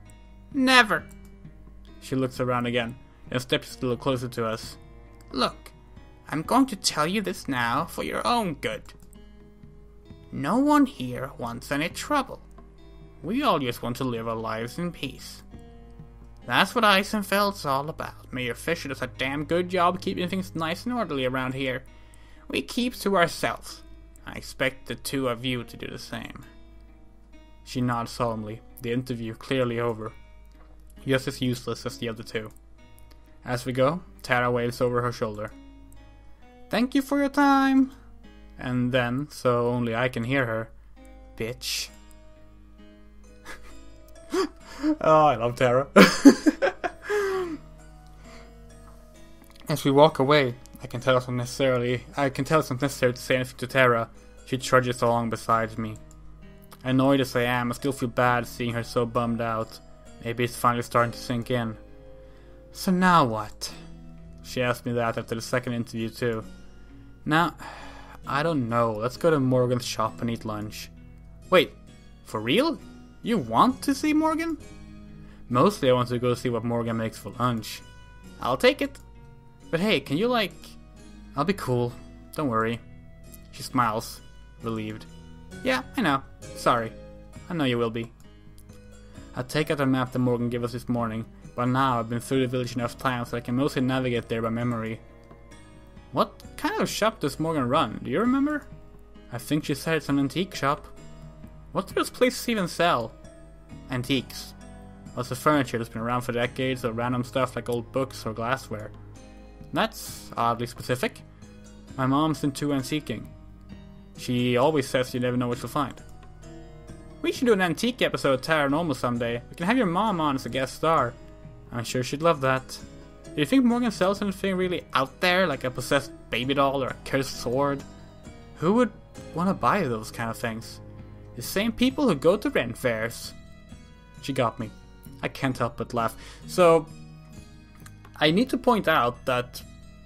Never. She looks around again and steps a little closer to us. Look, I'm going to tell you this now for your own good. No one here wants any trouble. We all just want to live our lives in peace. That's what Eisenfeld's all about. Mayor Fisher does a damn good job keeping things nice and orderly around here. We keep to ourselves. I expect the two of you to do the same. She nods solemnly, the interview clearly over. Just as useless as the other two. As we go, Tara waves over her shoulder. Thank you for your time. And then, so only I can hear her, bitch. Oh, I love Tara. As we walk away, I can tell it's not necessary to say anything to Tara. She trudges along beside me. Annoyed as I am, I still feel bad seeing her so bummed out. Maybe it's finally starting to sink in. So now what? She asked me that after the second interview too. Now, I don't know. Let's go to Morgan's shop and eat lunch. Wait, for real? You want to see Morgan? Mostly I want to go see what Morgan makes for lunch. I'll take it. But hey, can you I'll be cool. Don't worry. She smiles, relieved. Yeah, I know. Sorry. I know you will be. I take out the map that Morgan gave us this morning, but now I've been through the village enough times that I can mostly navigate there by memory. What kind of shop does Morgan run? Do you remember? I think she said it's an antique shop. What do those places even sell? Antiques. Lots of furniture that's been around for decades, or random stuff like old books or glassware. That's oddly specific. My mom's into antiquing. She always says you never know what you'll find. We should do an antique episode of Paranormal someday. We can have your mom on as a guest star. I'm sure she'd love that. Do you think Morgan sells anything really out there, like a possessed baby doll or a cursed sword? Who would want to buy those kind of things? The same people who go to rent fairs. She got me. I can't help but laugh. So, I need to point out that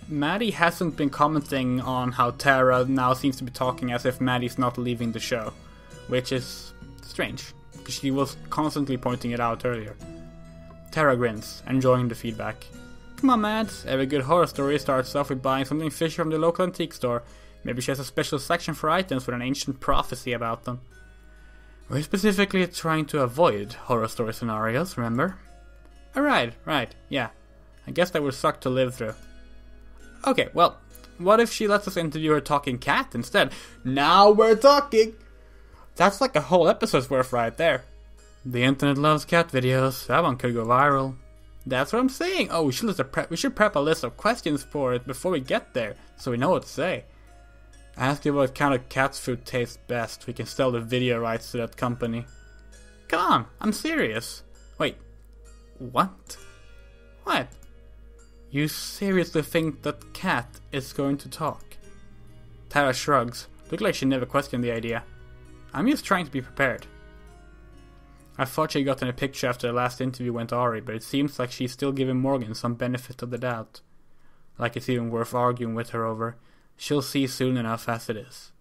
Maddie hasn't been commenting on how Tara now seems to be talking as if Maddie's not leaving the show. Which is strange, because she was constantly pointing it out earlier. Tara grins, enjoying the feedback. Come on, Mads. Every good horror story starts off with buying something fishy from the local antique store. Maybe she has a special section for items with an ancient prophecy about them. We're specifically trying to avoid horror story scenarios, remember? Right, yeah. I guess that would suck to live through. Okay, well, what if she lets us interview her talking cat instead? Now we're talking! That's like a whole episode's worth right there. The internet loves cat videos. That one could go viral. That's what I'm saying. Oh, we should prep a list of questions for it before we get there, so we know what to say. Ask you what kind of cat's food tastes best. We can sell the video rights to that company. Come on, I'm serious. Wait, what? What? You seriously think that cat is going to talk? Tara shrugs. Looked like she never questioned the idea. I'm just trying to be prepared. I thought she got in a picture after the last interview went awry, but it seems like she's still giving Morgan some benefit of the doubt. Like it's even worth arguing with her over. She'll see soon enough as it is.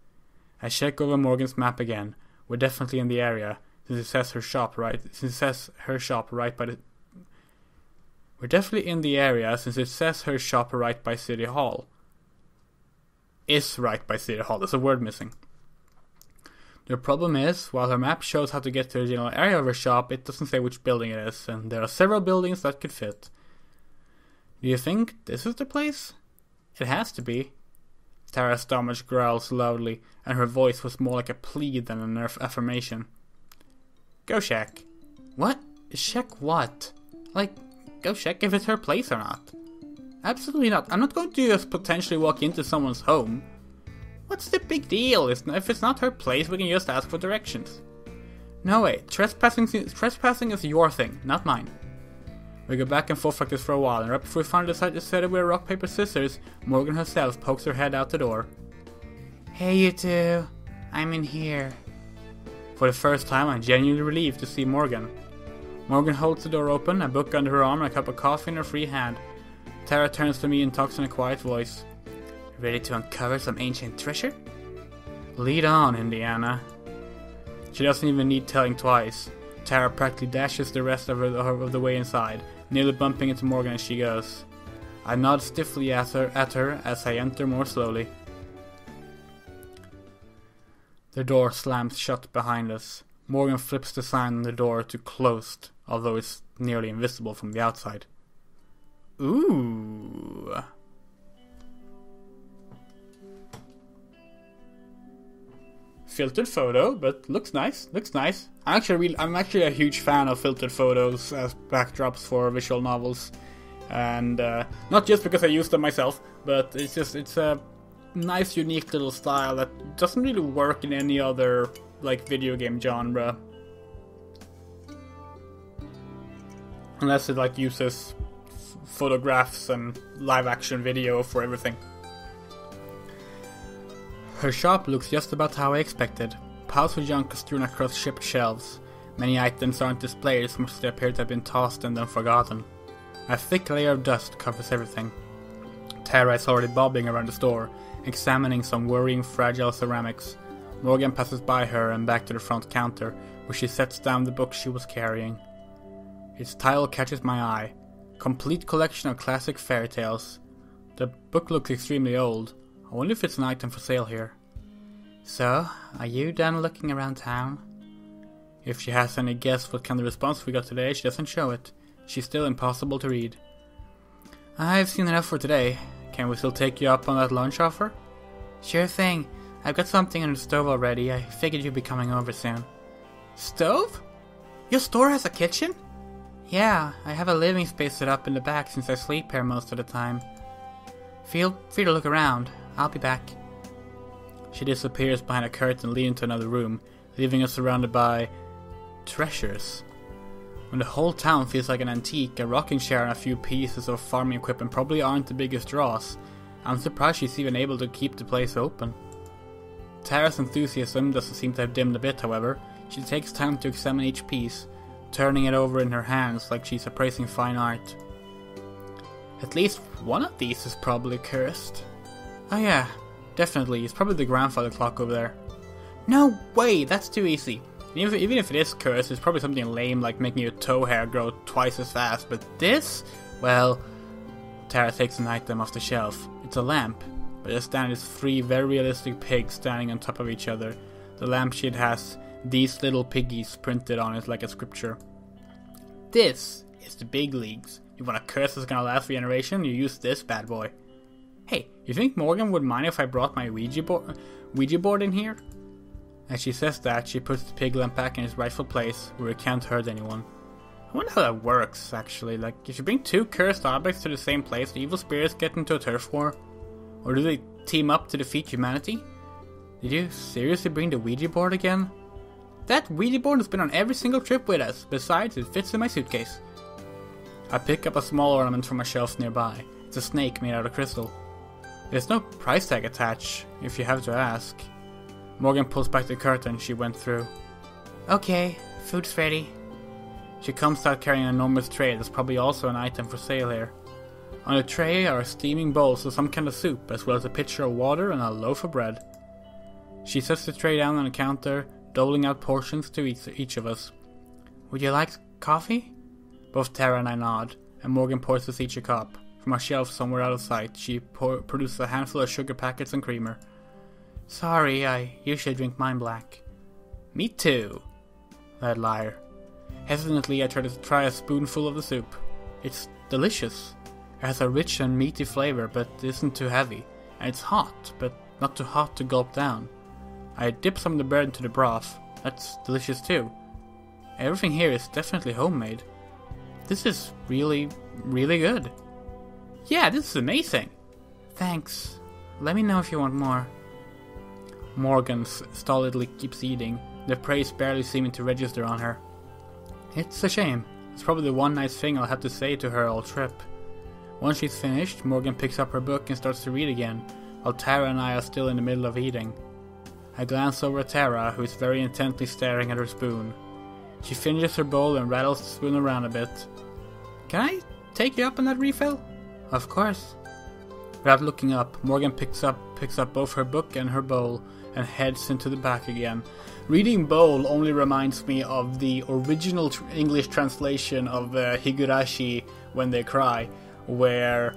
I check over Morgan's map again. We're definitely in the area, since it says her shop right by the... We're definitely in the area, since it says her shop right by City Hall. Is right by City Hall, there's a word missing. The problem is, while her map shows how to get to the general area of her shop, it doesn't say which building it is, and there are several buildings that could fit. Do you think this is the place? It has to be. Tara's stomach growls loudly, and her voice was more like a plea than an affirmation. Go check. What? Check what? Go check if it's her place or not. Absolutely not. I'm not going to just potentially walk into someone's home. What's the big deal? If it's not her place, we can just ask for directions. No way. Trespassing is your thing, not mine. We go back and forth like this for a while, and right before we finally decide to settle with rock, paper, scissors, Morgan herself pokes her head out the door. Hey you two, I'm in here. For the first time, I'm genuinely relieved to see Morgan. Morgan holds the door open, a book under her arm and a cup of coffee in her free hand. Tara turns to me and talks in a quiet voice. Ready to uncover some ancient treasure? Lead on, Indiana. She doesn't even need telling twice. Tara practically dashes the rest of the way inside, nearly bumping into Morgan as she goes. I nod stiffly at her as I enter more slowly. The door slams shut behind us. Morgan flips the sign on the door to closed, although it's nearly invisible from the outside. Ooh. Filtered photo, but looks nice. I'm actually a huge fan of filtered photos as backdrops for visual novels, and not just because I use them myself, but it's nice, unique little style that doesn't really work in any other like video game genre, unless it like uses photographs and live action video for everything. Her shop looks just about how I expected. Piles of junk are strewn across shipped shelves. Many items aren't displayed as much as they appear to have been tossed and then forgotten. A thick layer of dust covers everything. Tara is already bobbing around the store, examining some worrying fragile ceramics. Morgan passes by her and back to the front counter, where she sets down the book she was carrying. Its title catches my eye. Complete collection of classic fairy tales. The book looks extremely old. I wonder if it's an item for sale here. So, are you done looking around town? If she has any guess what kind of response we got today, she doesn't show it. She's still impossible to read. I've seen enough for today. Can we still take you up on that lunch offer? Sure thing. I've got something on the stove already. I figured you'd be coming over soon. Stove? Your store has a kitchen? Yeah, I have a living space set up in the back since I sleep here most of the time. Feel free to look around. I'll be back. She disappears behind a curtain leading to another room, leaving us surrounded by treasures. When the whole town feels like an antique, a rocking chair and a few pieces of farming equipment probably aren't the biggest draws. I'm surprised she's even able to keep the place open. Tara's enthusiasm doesn't seem to have dimmed a bit, however. She takes time to examine each piece, turning it over in her hands like she's appraising fine art. At least one of these is probably cursed. Oh yeah, definitely. It's probably the grandfather clock over there. No way, that's too easy. Even if it is cursed, it's probably something lame like making your toe hair grow twice as fast. But this? Well, Tara takes an item off the shelf. It's a lamp, but just stand is 3 very realistic pigs standing on top of each other. The lampshade has "These little piggies" printed on it like a scripture. This is the big leagues. You want a curse that's gonna last for a generation? You use this bad boy. Hey, you think Morgan would mind if I brought my Ouija board in here? As she says that, she puts the pig lamp back in its rightful place, where it can't hurt anyone. I wonder how that works, actually. Like, if you bring 2 cursed objects to the same place, do evil spirits get into a turf war? Or do they team up to defeat humanity? Did you seriously bring the Ouija board again? That Ouija board has been on every single trip with us. Besides, it fits in my suitcase. I pick up a small ornament from a shelf nearby. It's a snake made out of crystal. There's no price tag attached, if you have to ask. Morgan pulls back the curtain she went through. Okay, food's ready. She comes out carrying an enormous tray that's probably also an item for sale here. On the tray are steaming bowls of some kind of soup, as well as a pitcher of water and a loaf of bread. She sets the tray down on the counter, doling out portions to each of us. Would you like coffee? Both Tara and I nod, and Morgan pours us each a cup. From a shelf somewhere out of sight, she produces a handful of sugar packets and creamer. Sorry, I usually drink mine black. Me too, that liar. Hesitantly, I try a spoonful of the soup. It's delicious. It has a rich and meaty flavor, but isn't too heavy. And it's hot, but not too hot to gulp down. I dip some of the bread into the broth. That's delicious too. Everything here is definitely homemade. This is really, really good. Yeah, this is amazing. Thanks. Let me know if you want more. Morgan stolidly keeps eating, the praise barely seeming to register on her. It's a shame. It's probably the one nice thing I'll have to say to her all trip. Once she's finished, Morgan picks up her book and starts to read again, while Tara and I are still in the middle of eating. I glance over at Tara, who is very intently staring at her spoon. She finishes her bowl and rattles the spoon around a bit. Can I take you up on that refill? Of course. Without looking up, Morgan picks up both her book and her bowl and heads into the back again. Reading bowl only reminds me of the original English translation of Higurashi When They Cry, where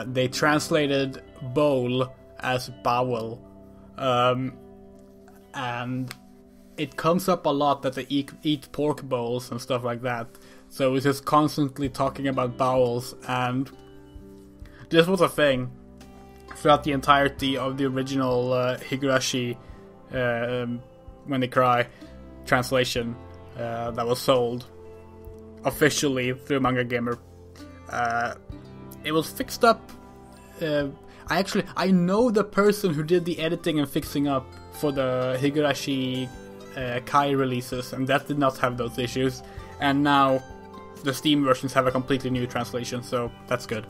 they translated bowl as bowel. And it comes up a lot that they eat pork bowls and stuff like that. So it's just constantly talking about bowels, and this was a thing throughout the entirety of the original Higurashi When They Cry translation that was sold officially through Manga Gamer. It was fixed up. I know the person who did the editing and fixing up for the Higurashi Kai releases, and that did not have those issues. And now the Steam versions have a completely new translation, so that's good.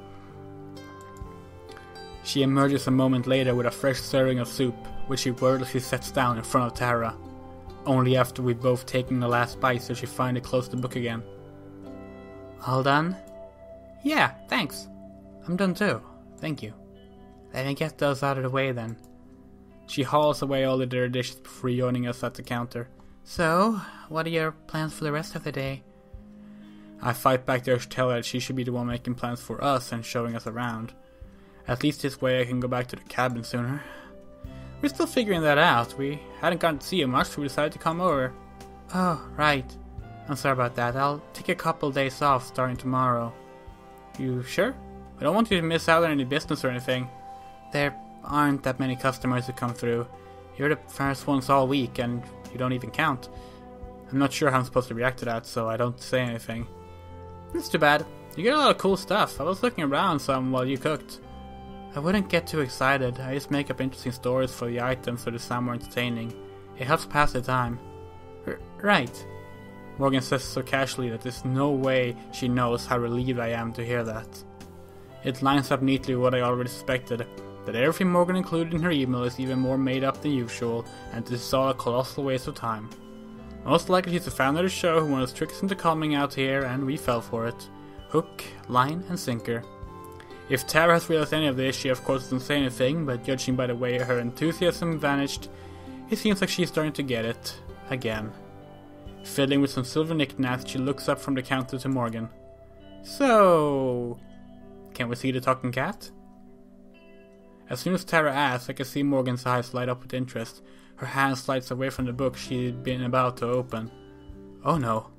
She emerges a moment later with a fresh serving of soup, which she wordlessly sets down in front of Tara. Only after we've both taken the last bite does she finally close the book again. All done? Yeah, thanks. I'm done too. Thank you. Let me get those out of the way then. She hauls away all the dirty dishes before joining us at the counter. So, what are your plans for the rest of the day? I fight back there to tell her that she should be the one making plans for us and showing us around. At least this way I can go back to the cabin sooner. We're still figuring that out. We hadn't gotten to see you much, so we decided to come over. Oh, right. I'm sorry about that. I'll take a couple days off starting tomorrow. You sure? I don't want you to miss out on any business or anything. There aren't that many customers who come through. You're the first ones all week, and you don't even count. I'm not sure how I'm supposed to react to that, so I don't say anything. That's too bad. You get a lot of cool stuff. I was looking around some while you cooked. I wouldn't get too excited. I just make up interesting stories for the items so they sound more entertaining. It helps pass the time. Right. Morgan says so casually that there's no way she knows how relieved I am to hear that. It lines up neatly with what I already suspected, that everything Morgan included in her email is even more made up than usual, and this is all a colossal waste of time. Most likely she's a fan of the show who wanted to trick us into coming out here, and we fell for it. Hook, line, and sinker. If Tara has realized any of this, she of course doesn't say anything, but judging by the way her enthusiasm vanished, it seems like she's starting to get it. Again. Fiddling with some silver knickknacks, she looks up from the counter to Morgan. So, can we see the talking cat? As soon as Tara asks, I can see Morgan's eyes light up with interest. Her hand slides away from the book she'd been about to open. Oh no.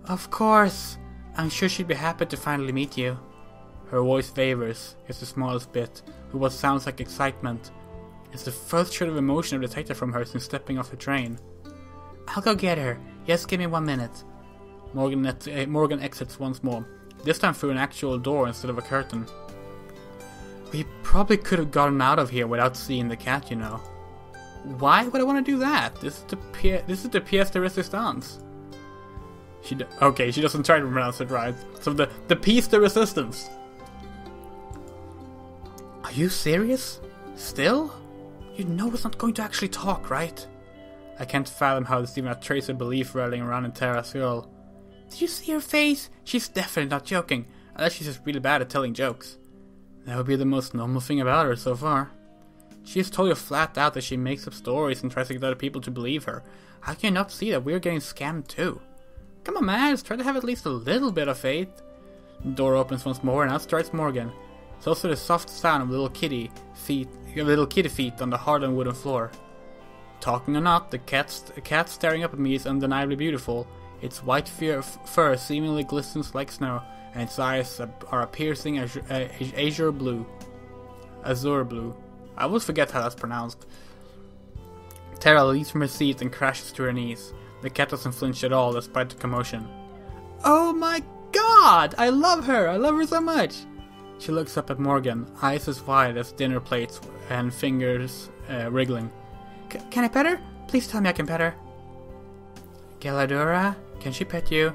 Of course! I'm sure she'd be happy to finally meet you. Her voice wavers, just the smallest bit, with what sounds like excitement. It's the first shred of emotion I've detected from her since stepping off the train. I'll go get her. Just give me 1 minute. Morgan exits once more, this time through an actual door instead of a curtain. We probably could have gotten out of here without seeing the cat, you know. Why would I want to do that? This is the pièce de résistance. She doesn't try to pronounce it right. So the pièce de résistance. Are you serious? Still? You know it's not going to actually talk, right? I can't fathom how there's even a trace of belief rattling around in Tara's skull. Did you see her face? She's definitely not joking, unless she's just really bad at telling jokes. That would be the most normal thing about her so far. She has told you flat out that she makes up stories and tries to get other people to believe her. How can you not see that we're getting scammed too? Come on, man, let's try to have at least a little bit of faith. The door opens once more and out strides Morgan. It's also the soft sound of little kitty feet on the hardened wooden floor. Talking or not, the cat staring up at me is undeniably beautiful. Its white fur seemingly glistens like snow, and its eyes are a piercing azure blue. I always forget how that's pronounced. Tara leaps from her seat and crashes to her knees. The cat doesn't flinch at all despite the commotion. Oh my god! I love her! I love her so much! She looks up at Morgan, eyes as wide as dinner plates and fingers wriggling. Can I pet her? Please tell me I can pet her. Galadora, can she pet you?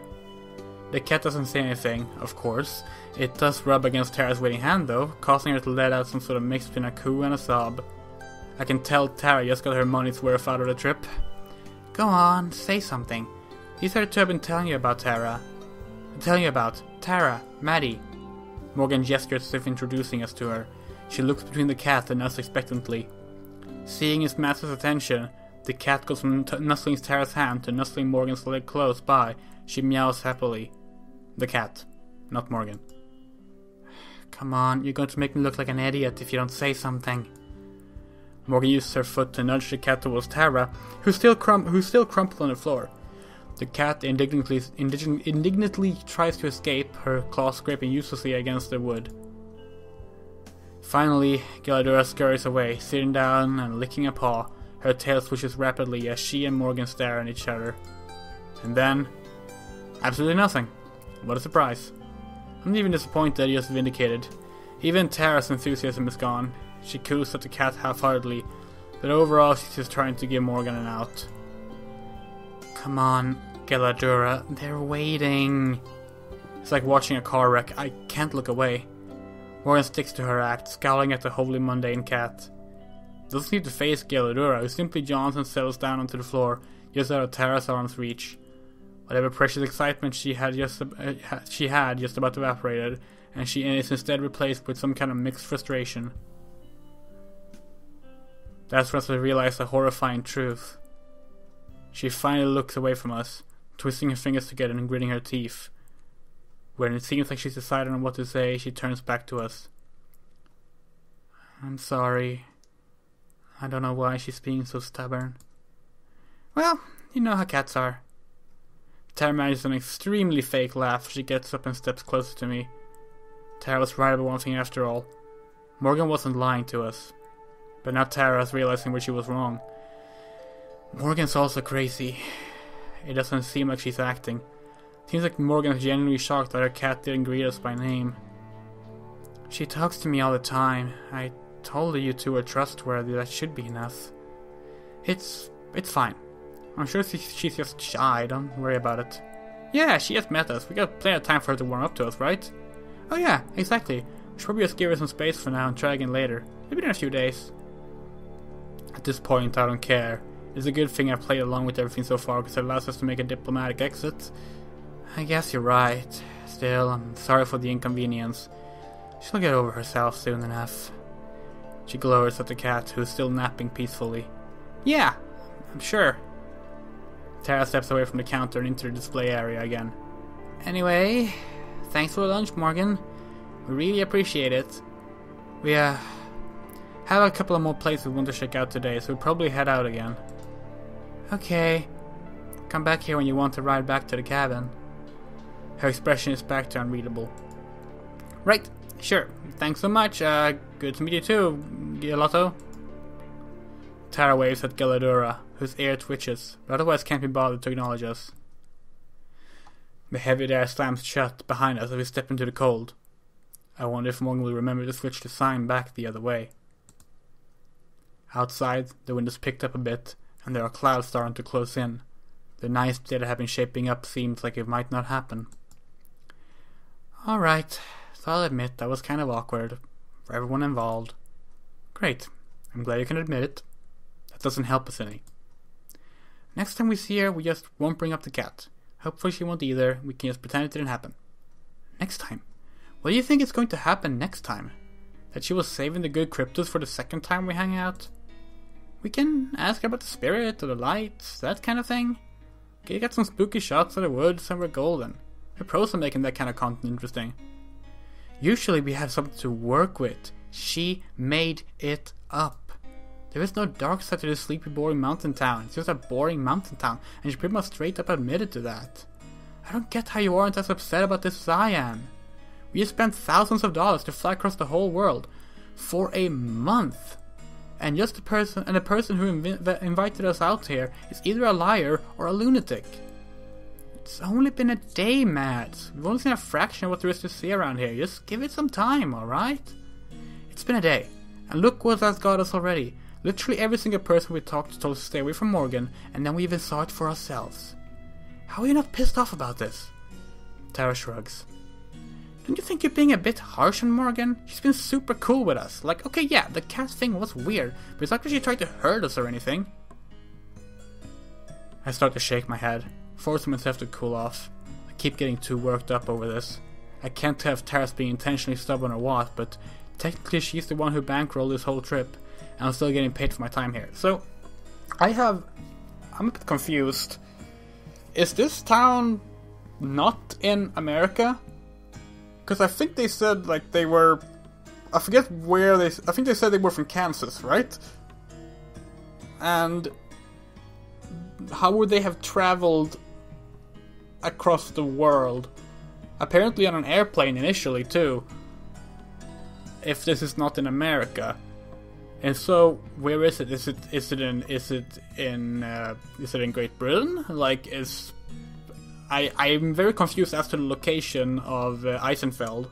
The cat doesn't say anything, of course. It does rub against Tara's waiting hand though, causing her to let out some sort of mix between a coo and a sob. I can tell Tara just got her money's worth out of the trip. Go on, say something. These are the two I've been telling you about, Tara. Tara, Maddie. Morgan gestures as if introducing us to her. She looks between the cat and us expectantly. Seeing his master's attention, the cat goes from nuzzling Tara's hand to nuzzling Morgan's leg close by. She meows happily. The cat, not Morgan. Come on, you're going to make me look like an idiot if you don't say something. Morgan uses her foot to nudge the cat towards Tara, who's still crumpled on the floor. The cat indignantly tries to escape, her claws scraping uselessly against the wood. Finally, Galadora scurries away, sitting down and licking a paw. Her tail swishes rapidly as she and Morgan stare at each other. And then, absolutely nothing. What a surprise. I'm not even disappointed, just vindicated. Even Tara's enthusiasm is gone. She coos at the cat half-heartedly, but overall she's just trying to give Morgan an out. Come on, Galadura, they're waiting. It's like watching a car wreck. I can't look away. Morgan sticks to her act, scowling at the wholly mundane cat. Doesn't seem to face Galadura, who simply jauntily and settles down onto the floor, just out of Tara's arm's reach. Whatever precious excitement she had just about evaporated, and she is instead replaced with some kind of mixed frustration. That's when I realize the horrifying truth. She finally looks away from us, twisting her fingers together and gritting her teeth. When it seems like she's decided on what to say, she turns back to us. I'm sorry. I don't know why she's being so stubborn. Well, you know how cats are. Tara manages an extremely fake laugh as she gets up and steps closer to me. Tara was right about one thing after all. Morgan wasn't lying to us. But now Tara is realizing where she was wrong. Morgan's also crazy. It doesn't seem like she's acting. Seems like Morgan's genuinely shocked that her cat didn't greet us by name. She talks to me all the time. I told her you two are trustworthy. That should be enough. It's fine. I'm sure she's just shy. Don't worry about it. Yeah, she just met us. We got plenty of time for her to warm up to us, right? Oh yeah, exactly. We should probably just give her some space for now and try again later. Maybe in a few days. At this point, I don't care. It's a good thing I played along with everything so far because it allows us to make a diplomatic exit. I guess you're right. Still, I'm sorry for the inconvenience. She'll get over herself soon enough. She glowers at the cat, who is still napping peacefully. Yeah, I'm sure. Tara steps away from the counter and into the display area again. Anyway, thanks for the lunch, Morgan. We really appreciate it. We have a couple of more places we want to check out today, so we'll probably head out again. Okay. Come back here when you want to ride back to the cabin. Her expression is back to unreadable. Right, sure. Thanks so much. Good to meet you too, Giolotto. Tara waves at Galadura, whose ear twitches, but otherwise can't be bothered to acknowledge us. The heavy door slams shut behind us as we step into the cold. I wonder if Morgan will remember to switch the sign back the other way. Outside, the wind has picked up a bit, and there are clouds starting to close in. The nice day that have been shaping up seems like it might not happen. Alright, so I'll admit that was kind of awkward for everyone involved. Great, I'm glad you can admit it. That doesn't help us any. Next time we see her, we just won't bring up the cat. Hopefully she won't either. We can just pretend it didn't happen. Next time? What do you think is going to happen next time? That she was saving the good cryptos for the second time we hang out? We can ask her about the spirit or the lights, that kind of thing. Okay, get some spooky shots of the woods and we're golden. We're pros at making that kind of content interesting. Usually we have something to work with. She made it up. There is no dark side to this sleepy, boring mountain town. It's just a boring mountain town, and she pretty much straight up admitted to that. I don't get how you aren't as upset about this as I am. We just spent thousands of dollars to fly across the whole world for a month, and just the person who invited us out here is either a liar or a lunatic. It's only been a day, Mads. We've only seen a fraction of what there is to see around here. Just give it some time, alright? It's been a day, and look what that's got us already. Literally every single person we talked to told us to stay away from Morgan, and then we even saw it for ourselves. How are you not pissed off about this? Tara shrugs. Don't you think you're being a bit harsh on Morgan? She's been super cool with us. Like, okay, yeah, the cat thing was weird, but it's not like she tried to hurt us or anything. I start to shake my head, forcing myself to cool off. I keep getting too worked up over this. I can't tell if Tara's being intentionally stubborn or what, but technically she's the one who bankrolled this whole trip. And I'm still getting paid for my time here. So, I'm a bit confused. Is this town not in America? Because I think they said, like, they were... I forget where they... I think they said they were from Kansas, right? And... how would they have traveled across the world? Apparently on an airplane initially, too. If this is not in America. And so, where is it? Is it in Great Britain? Like, I'm very confused as to the location of Eisenfeld.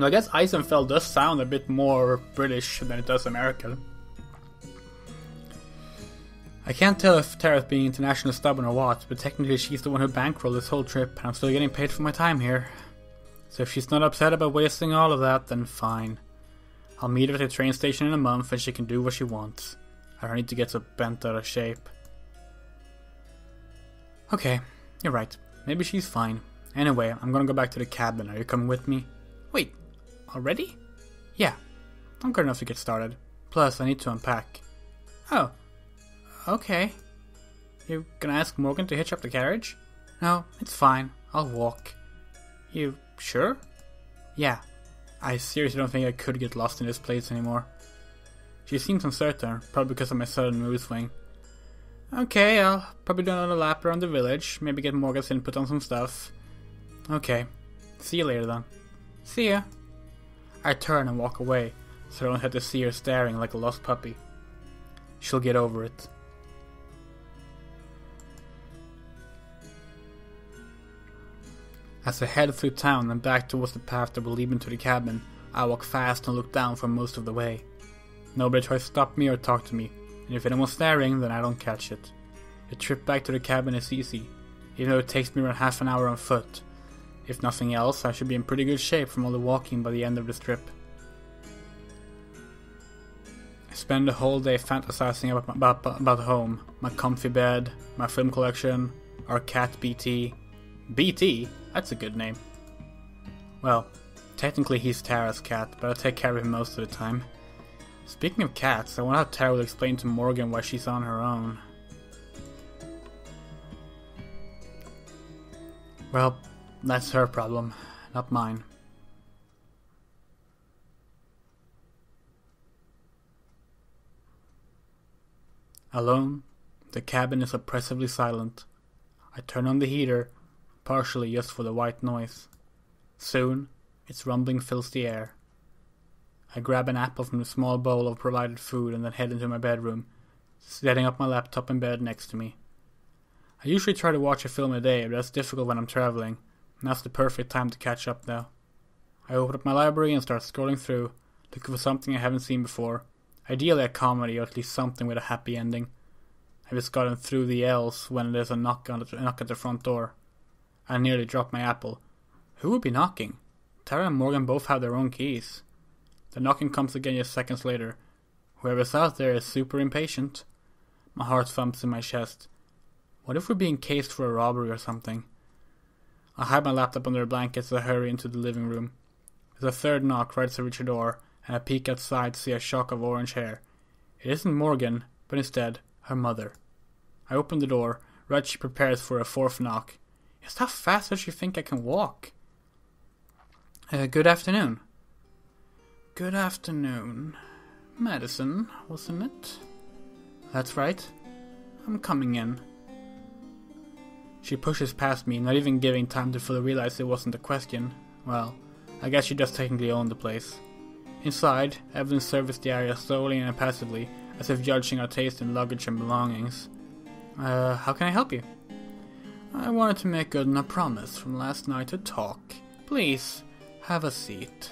Well, I guess Eisenfeld does sound a bit more British than it does American. I can't tell if Tara's being international stubborn or what, but technically she's the one who bankrolled this whole trip, and I'm still getting paid for my time here. So if she's not upset about wasting all of that, then fine. I'll meet her at the train station in a month and she can do what she wants. I don't need to get so bent out of shape. Okay, you're right. Maybe she's fine. Anyway, I'm gonna go back to the cabin. Are you coming with me? Wait, already? Yeah, I'm good enough to get started. Plus, I need to unpack. Oh, okay. You gonna ask Morgan to hitch up the carriage? No, it's fine. I'll walk. You sure? Yeah. I seriously don't think I could get lost in this place anymore. She seems uncertain, probably because of my sudden mood swing. Okay, I'll probably do another lap around the village, maybe get Morgan's input on some stuff. Okay, see you later then. See ya. I turn and walk away, so I don't have to see her staring like a lost puppy. She'll get over it. As I head through town and back towards the path that will lead me to the cabin, I walk fast and look down for most of the way. Nobody tries to stop me or talk to me, and if anyone's staring, then I don't catch it. The trip back to the cabin is easy, even though it takes me around half an hour on foot. If nothing else, I should be in pretty good shape from all the walking by the end of this trip. I spend the whole day fantasizing about home, my comfy bed, my film collection, our cat BT. BT? That's a good name. Well, technically he's Tara's cat, but I take care of him most of the time. Speaking of cats, I wonder how Tara will explain to Morgan why she's on her own. Well, that's her problem, not mine. Alone, the cabin is oppressively silent. I turn on the heater, partially just for the white noise. Soon, its rumbling fills the air. I grab an apple from the small bowl of provided food and then head into my bedroom, setting up my laptop in bed next to me. I usually try to watch a film a day, but that's difficult when I'm traveling, and that's the perfect time to catch up now. I open up my library and start scrolling through, looking for something I haven't seen before, ideally a comedy or at least something with a happy ending. I've just gotten through the L's when there's a knock at the front door. I nearly dropped my apple. Who would be knocking? Tara and Morgan both have their own keys. The knocking comes again just seconds later. Whoever's out there is super impatient. My heart thumps in my chest. What if we're being cased for a robbery or something? I hide my laptop under a blanket as I hurry into the living room. There's a third knock right as I reach the door, and I peek outside to see a shock of orange hair. It isn't Morgan, but instead, her mother. I open the door, right as she prepares for a fourth knock. Just how fast does she think I can walk? Good afternoon. Good afternoon. Madison, wasn't it? That's right. I'm coming in. She pushes past me, not even giving time to fully realize it wasn't a question. Well, I guess she does technically own the place. Inside, Evelyn surfaced the area slowly and impassively, as if judging our taste in luggage and belongings. How can I help you? I wanted to make good on a promise from last night to talk. Please, have a seat.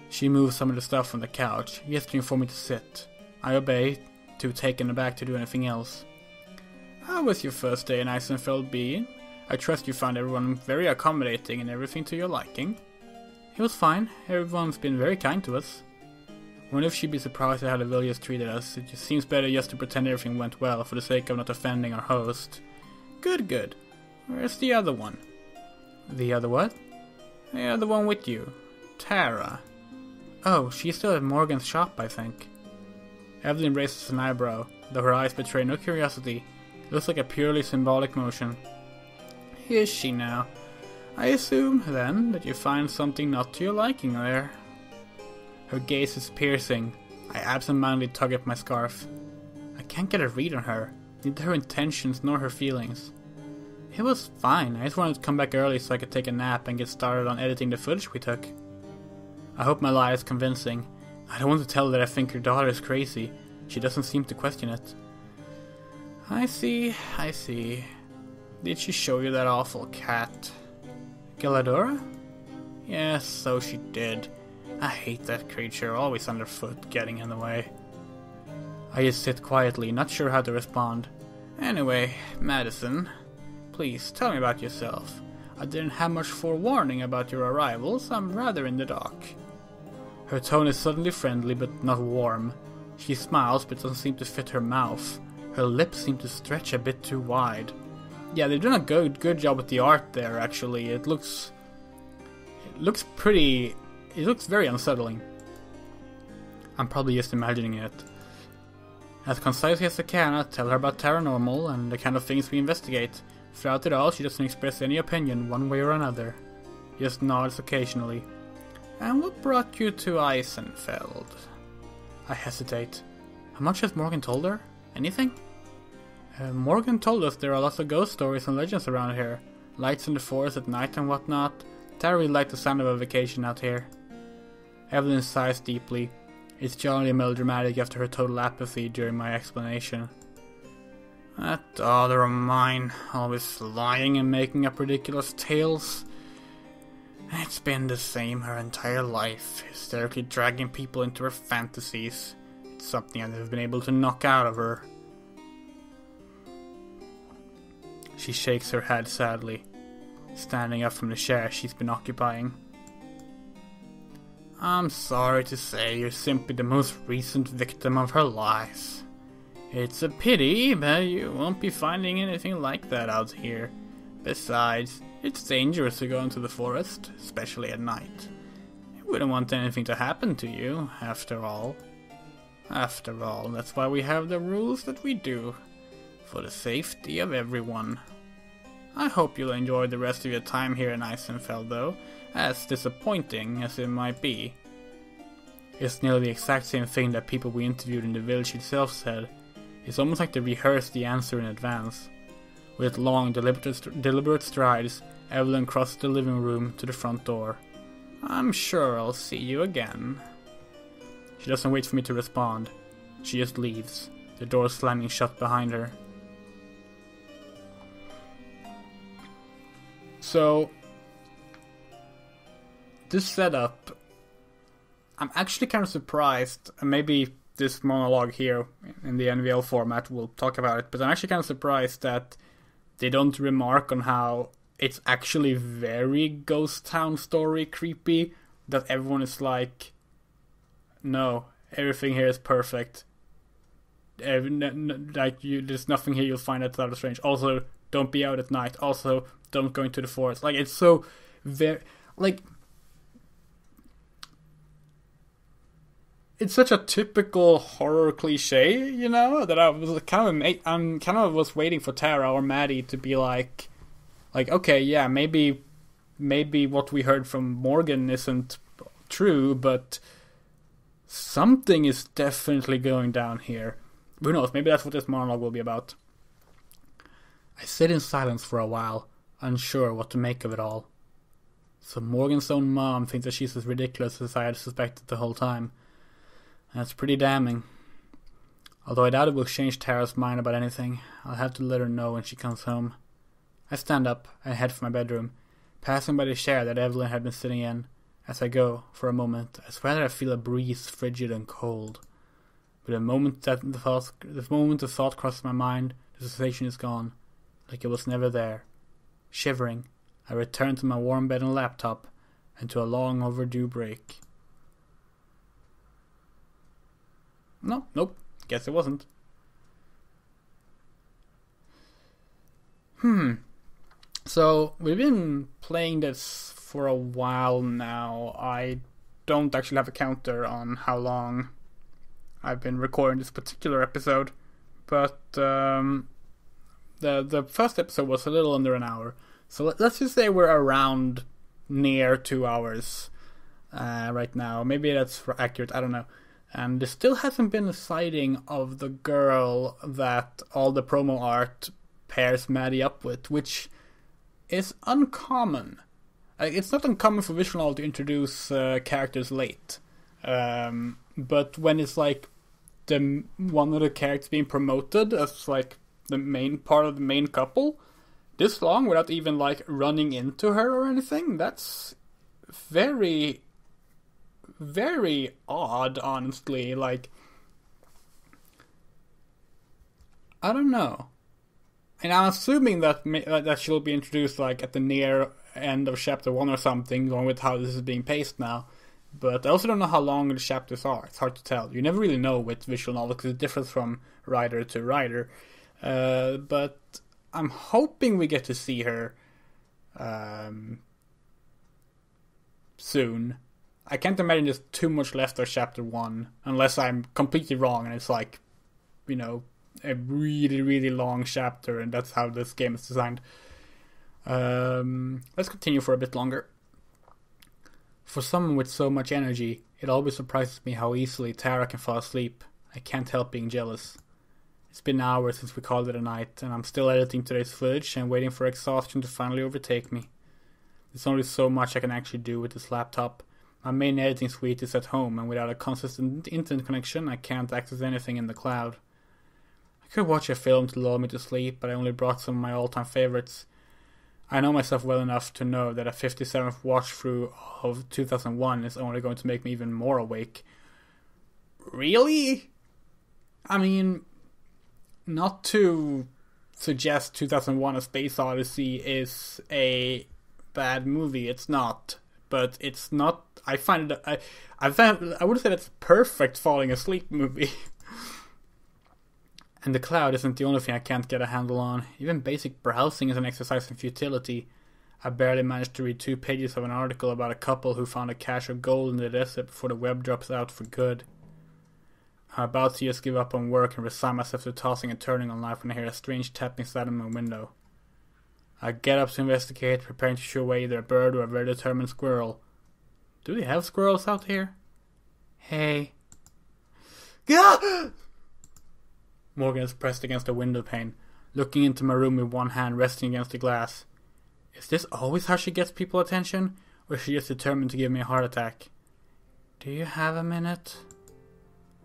She moves some of the stuff from the couch, gesturing for me to sit. I obey, too taken aback to do anything else. How was your first day in Eisenfeld being? I trust you found everyone very accommodating and everything to your liking. It was fine. Everyone's been very kind to us. Wonder if she'd be surprised at how the villagers treated us. It just seems better just to pretend everything went well for the sake of not offending our host. Good. Where's the other one? The other what? The other one with you. Tara. Oh, she's still at Morgan's shop, I think. Evelyn raises an eyebrow, though her eyes betray no curiosity. It looks like a purely symbolic motion. Is she now? I assume, then, that you find something not to your liking there. Her gaze is piercing. I absentmindedly tug at my scarf. I can't get a read on her, neither her intentions nor her feelings. It was fine. I just wanted to come back early so I could take a nap and get started on editing the footage we took. I hope my lie is convincing. I don't want to tell her that I think your daughter is crazy. She doesn't seem to question it. I see. Did she show you that awful cat? Galadora? Yes, so she did. I hate that creature, always underfoot, getting in the way. I just sit quietly, not sure how to respond. Anyway, Madison, please tell me about yourself. I didn't have much forewarning about your arrival, so I'm rather in the dark. Her tone is suddenly friendly, but not warm. She smiles, but doesn't seem to fit her mouth. Her lips seem to stretch a bit too wide. Yeah, they've done a good job with the art there, actually. It looks pretty... It looks very unsettling. I'm probably just imagining it. As concisely as I can, I tell her about paranormal and the kind of things we investigate. Throughout it all, she doesn't express any opinion one way or another. Just nods occasionally. And what brought you to Eisenfeld? I hesitate. How much has Morgan told her? Anything? Morgan told us there are lots of ghost stories and legends around here. Lights in the forest at night and whatnot. Tara really liked the sound of a vacation out here. Evelyn sighs deeply. It's jolly melodramatic after her total apathy during my explanation. That daughter of mine, always lying and making up ridiculous tales. It's been the same her entire life, hysterically dragging people into her fantasies. It's something I've never been able to knock out of her. She shakes her head sadly, standing up from the chair she's been occupying. I'm sorry to say you're simply the most recent victim of her lies. It's a pity, but you won't be finding anything like that out here. Besides, it's dangerous to go into the forest, especially at night. You wouldn't want anything to happen to you, after all. After all, that's why we have the rules that we do. For the safety of everyone. I hope you'll enjoy the rest of your time here in Eisenfeld, though, as disappointing as it might be. It's nearly the exact same thing that people we interviewed in the village itself said. It's almost like they rehearsed the answer in advance. With long, deliberate strides, Evelyn crossed the living room to the front door. I'm sure I'll see you again. She doesn't wait for me to respond. She just leaves, the door slamming shut behind her. So, this setup, I'm actually kind of surprised, and maybe this monologue here in the NVL format will talk about it, but I'm actually kind of surprised that they don't remark on how it's actually very ghost town story creepy, that everyone is like, no, everything here is perfect. There's nothing here you'll find that's out of strange. Also, don't be out at night. Also, don't go into the forest. Like, it's so very, like, it's such a typical horror cliche, you know, that I was kind of was waiting for Tara or Maddie to be like, okay, yeah, maybe what we heard from Morgan isn't true, but something is definitely going down here. Who knows? Maybe that's what this monologue will be about. I sit in silence for a while, unsure what to make of it all. So Morgan's own mom thinks that she's as ridiculous as I had suspected the whole time. That's pretty damning. Although I doubt it will change Tara's mind about anything, I'll have to let her know when she comes home. I stand up and head for my bedroom, passing by the chair that Evelyn had been sitting in. As I go, for a moment, I swear that I feel a breeze frigid and cold. But the moment the thought crosses my mind, the sensation is gone, like it was never there. Shivering, I return to my warm bed and laptop, and to a long overdue break. Nope, guess it wasn't. So, we've been playing this for a while now. I don't actually have a counter on how long I've been recording this particular episode, but the first episode was a little under an hour. So let's just say we're around near 2 hours right now. Maybe that's accurate, I don't know. And there still hasn't been a sighting of the girl that all the promo art pairs Maddie up with, which is uncommon. It's not uncommon for visual novel to introduce characters late. But when it's like one of the characters being promoted as like the main part of the main couple, this long without even like running into her or anything, that's very, very odd, honestly. Like, I don't know. And I'm assuming that she'll be introduced like at the near end of chapter 1 or something, going with how this is being paced now. But I also don't know how long the chapters are. It's hard to tell. You never really know with visual novels because it differs from writer to writer. But I'm hoping we get to see her soon. I can't imagine there's too much left of chapter 1, unless I'm completely wrong and it's like, you know, a really, really long chapter, and that's how this game is designed. Let's continue for a bit longer. For someone with so much energy, it always surprises me how easily Tara can fall asleep. I can't help being jealous. It's been hours since we called it a night, and I'm still editing today's footage and waiting for exhaustion to finally overtake me. There's only so much I can actually do with this laptop. My main editing suite is at home, and without a consistent internet connection, I can't access anything in the cloud. I could watch a film to lull me to sleep, but I only brought some of my all-time favorites. I know myself well enough to know that a 57th watch-through of 2001 is only going to make me even more awake. Really? I mean, not to suggest 2001 A Space Odyssey is a bad movie, it's not. But it's not, I find it, I would say it's a perfect falling asleep movie. And the cloud isn't the only thing I can't get a handle on. Even basic browsing is an exercise in futility. I barely managed to read 2 pages of an article about a couple who found a cache of gold in the desert before the web drops out for good. I'm about to just give up on work and resign myself to tossing and turning on life when I hear a strange tapping inside of my window. I get up to investigate, preparing to shoo away either a bird or a very determined squirrel. Do they have squirrels out here? Hey. Gah! Morgan is pressed against the window pane, looking into my room with one hand resting against the glass. Is this always how she gets people attention, or is she just determined to give me a heart attack? Do you have a minute?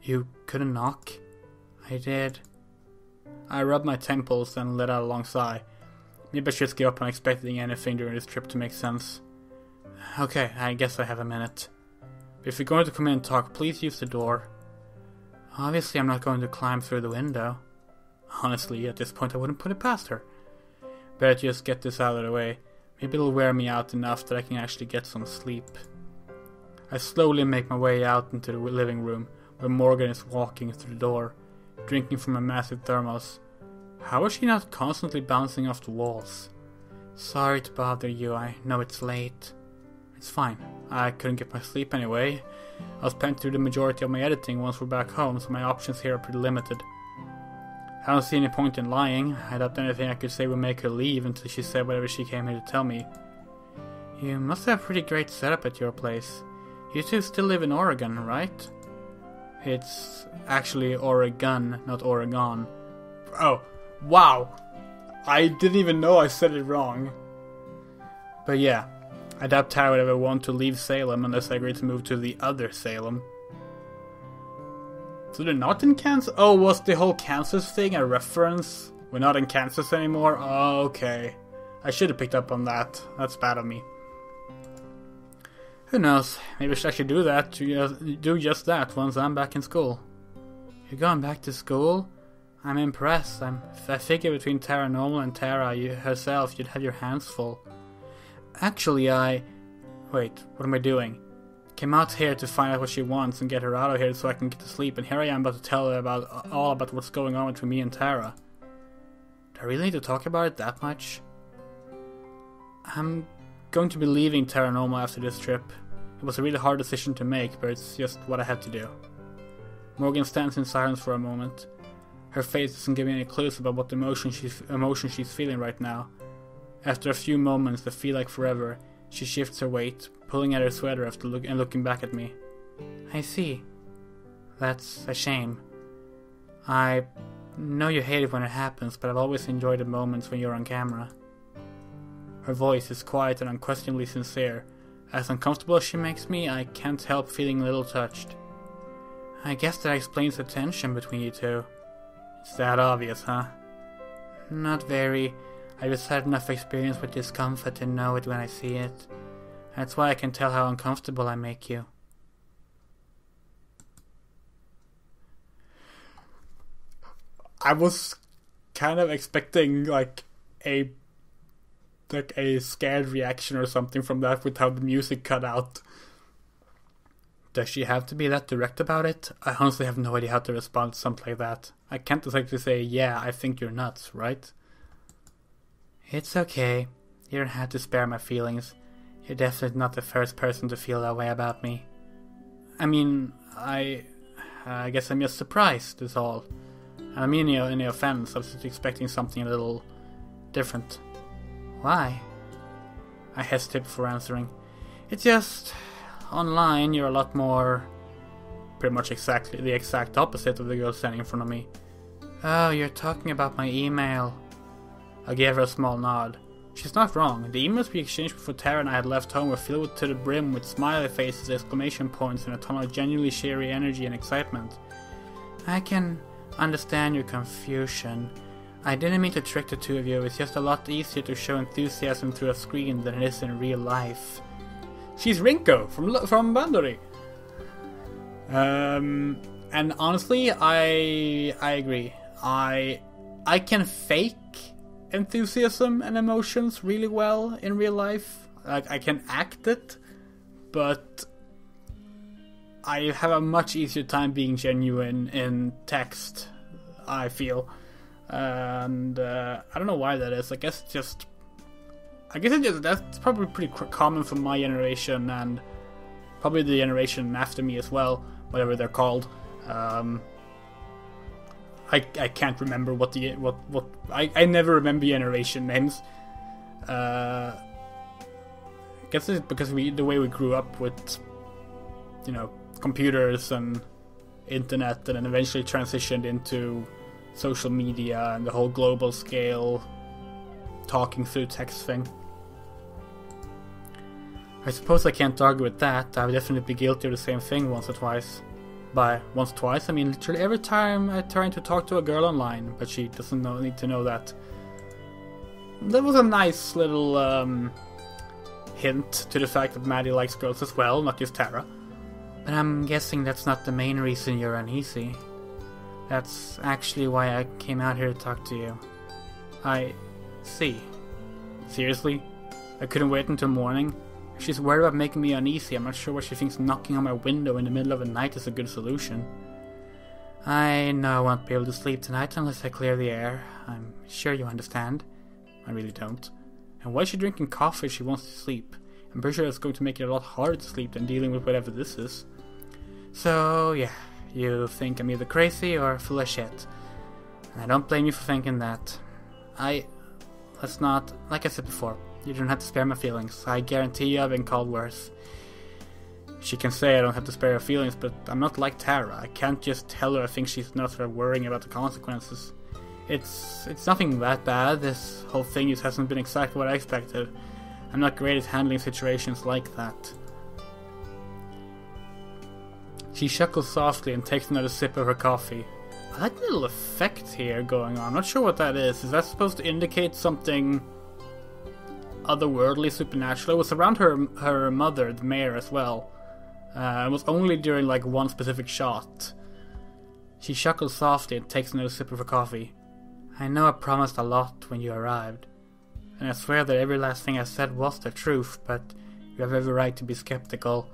You couldn't knock? I did. I rubbed my temples and let out a long sigh. Maybe I should just give up on expecting anything during this trip to make sense. Okay, I guess I have a minute. But if you're going to come in and talk, please use the door. Obviously, I'm not going to climb through the window. Honestly, at this point I wouldn't put it past her. Better just get this out of the way. Maybe it'll wear me out enough that I can actually get some sleep. I slowly make my way out into the living room, where Morgan is walking through the door, drinking from a massive thermos. How is she not constantly bouncing off the walls? Sorry to bother you, I know it's late. It's fine. I couldn't get my sleep anyway. I was planning to do the majority of my editing once we're back home, so my options here are pretty limited. I don't see any point in lying. I doubt anything I could say would make her leave until she said whatever she came here to tell me. You must have a pretty great setup at your place. You two still live in Oregon, right? It's actually Oregon, not Oregon. Oh, wow! I didn't even know I said it wrong. But yeah. I doubt Tara would ever want to leave Salem unless I agreed to move to the other Salem. So they're not in Kansas? Oh, was the whole Kansas thing a reference? We're not in Kansas anymore? Oh, okay. I should have picked up on that. That's bad of me. Who knows? Maybe I should actually do that. Do just that once I'm back in school. You're going back to school? I'm impressed. I figure between Tara Normal and Tara herself, you'd have your hands full. Actually, Wait, what am I doing? Came out here to find out what she wants and get her out of here so I can get to sleep, and here I am about to tell her all about what's going on between me and Tara. Do I really need to talk about it that much? I'm going to be leaving Tara Normal after this trip. It was a really hard decision to make, but it's just what I had to do. Morgan stands in silence for a moment. Her face doesn't give me any clues about what emotion she's feeling right now. After a few moments that feel like forever, she shifts her weight, pulling at her sweater and looking back at me. I see. That's a shame. I know you hate it when it happens, but I've always enjoyed the moments when you're on camera. Her voice is quiet and unquestionably sincere. As uncomfortable as she makes me, I can't help feeling a little touched. I guess that explains the tension between you two. It's that obvious, huh? Not very. I just had enough experience with discomfort to know it when I see it. That's why I can tell how uncomfortable I make you. I was kind of expecting like a scared reaction or something from that with how the music cut out. Does she have to be that direct about it? I honestly have no idea how to respond to something like that. I can't exactly say, yeah, I think you're nuts, right? It's okay. You don't have to spare my feelings. You're definitely not the first person to feel that way about me. I mean, I guess I'm just surprised, is all. I mean, any offense, I was just expecting something a little different. Why? I hesitate before answering. It's just, online you're a lot more, pretty much exactly the exact opposite of the girl standing in front of me. Oh, you're talking about my email. I gave her a small nod. She's not wrong. The emails we exchanged before Tara and I had left home were filled to the brim with smiley faces, exclamation points, and a ton of genuinely cheery energy and excitement. I can understand your confusion. I didn't mean to trick the two of you. It's just a lot easier to show enthusiasm through a screen than it is in real life. She's Rinko from Bandori. And honestly, I agree. I can fake enthusiasm and emotions really well in real life. Like, I can act it, but I have a much easier time being genuine in text, I feel. And I don't know why that is. I guess that's probably pretty common for my generation and probably the generation after me as well, whatever they're called. I can't remember what I never remember generation names. I guess it's because the way we grew up with, computers and internet, and then eventually transitioned into social media and the whole global scale talking through text thing. I suppose I can't argue with that. I would definitely be guilty of the same thing once or twice. By once or twice, I mean literally every time I try to talk to a girl online, but she doesn't need to know that. That was a nice little hint to the fact that Maddie likes girls as well, not just Tara. But I'm guessing that's not the main reason you're uneasy. That's actually why I came out here to talk to you. I see. Seriously? I couldn't wait until morning? If she's worried about making me uneasy, I'm not sure why she thinks knocking on my window in the middle of the night is a good solution. I know I won't be able to sleep tonight unless I clear the air. I'm sure you understand. I really don't. And why is she drinking coffee if she wants to sleep? I'm pretty sure that's going to make it a lot harder to sleep than dealing with whatever this is. So, yeah, you think I'm either crazy or full of shit. And I don't blame you for thinking that. Let's not, like I said before, you don't have to spare my feelings. I guarantee you I've been called worse. She can say I don't have to spare her feelings, but I'm not like Tara. I can't just tell her I think she's nuts for worrying about the consequences. It's nothing that bad. This whole thing just hasn't been exactly what I expected. I'm not great at handling situations like that. She chuckles softly and takes another sip of her coffee. I like the little effect here going on. I'm not sure what that is. Is that supposed to indicate something otherworldly, supernatural? It was around her mother, the mayor, as well. It was only during like one specific shot. She chuckles softly and takes another sip of her coffee. I know I promised a lot when you arrived, and I swear that every last thing I said was the truth, but you have every right to be skeptical.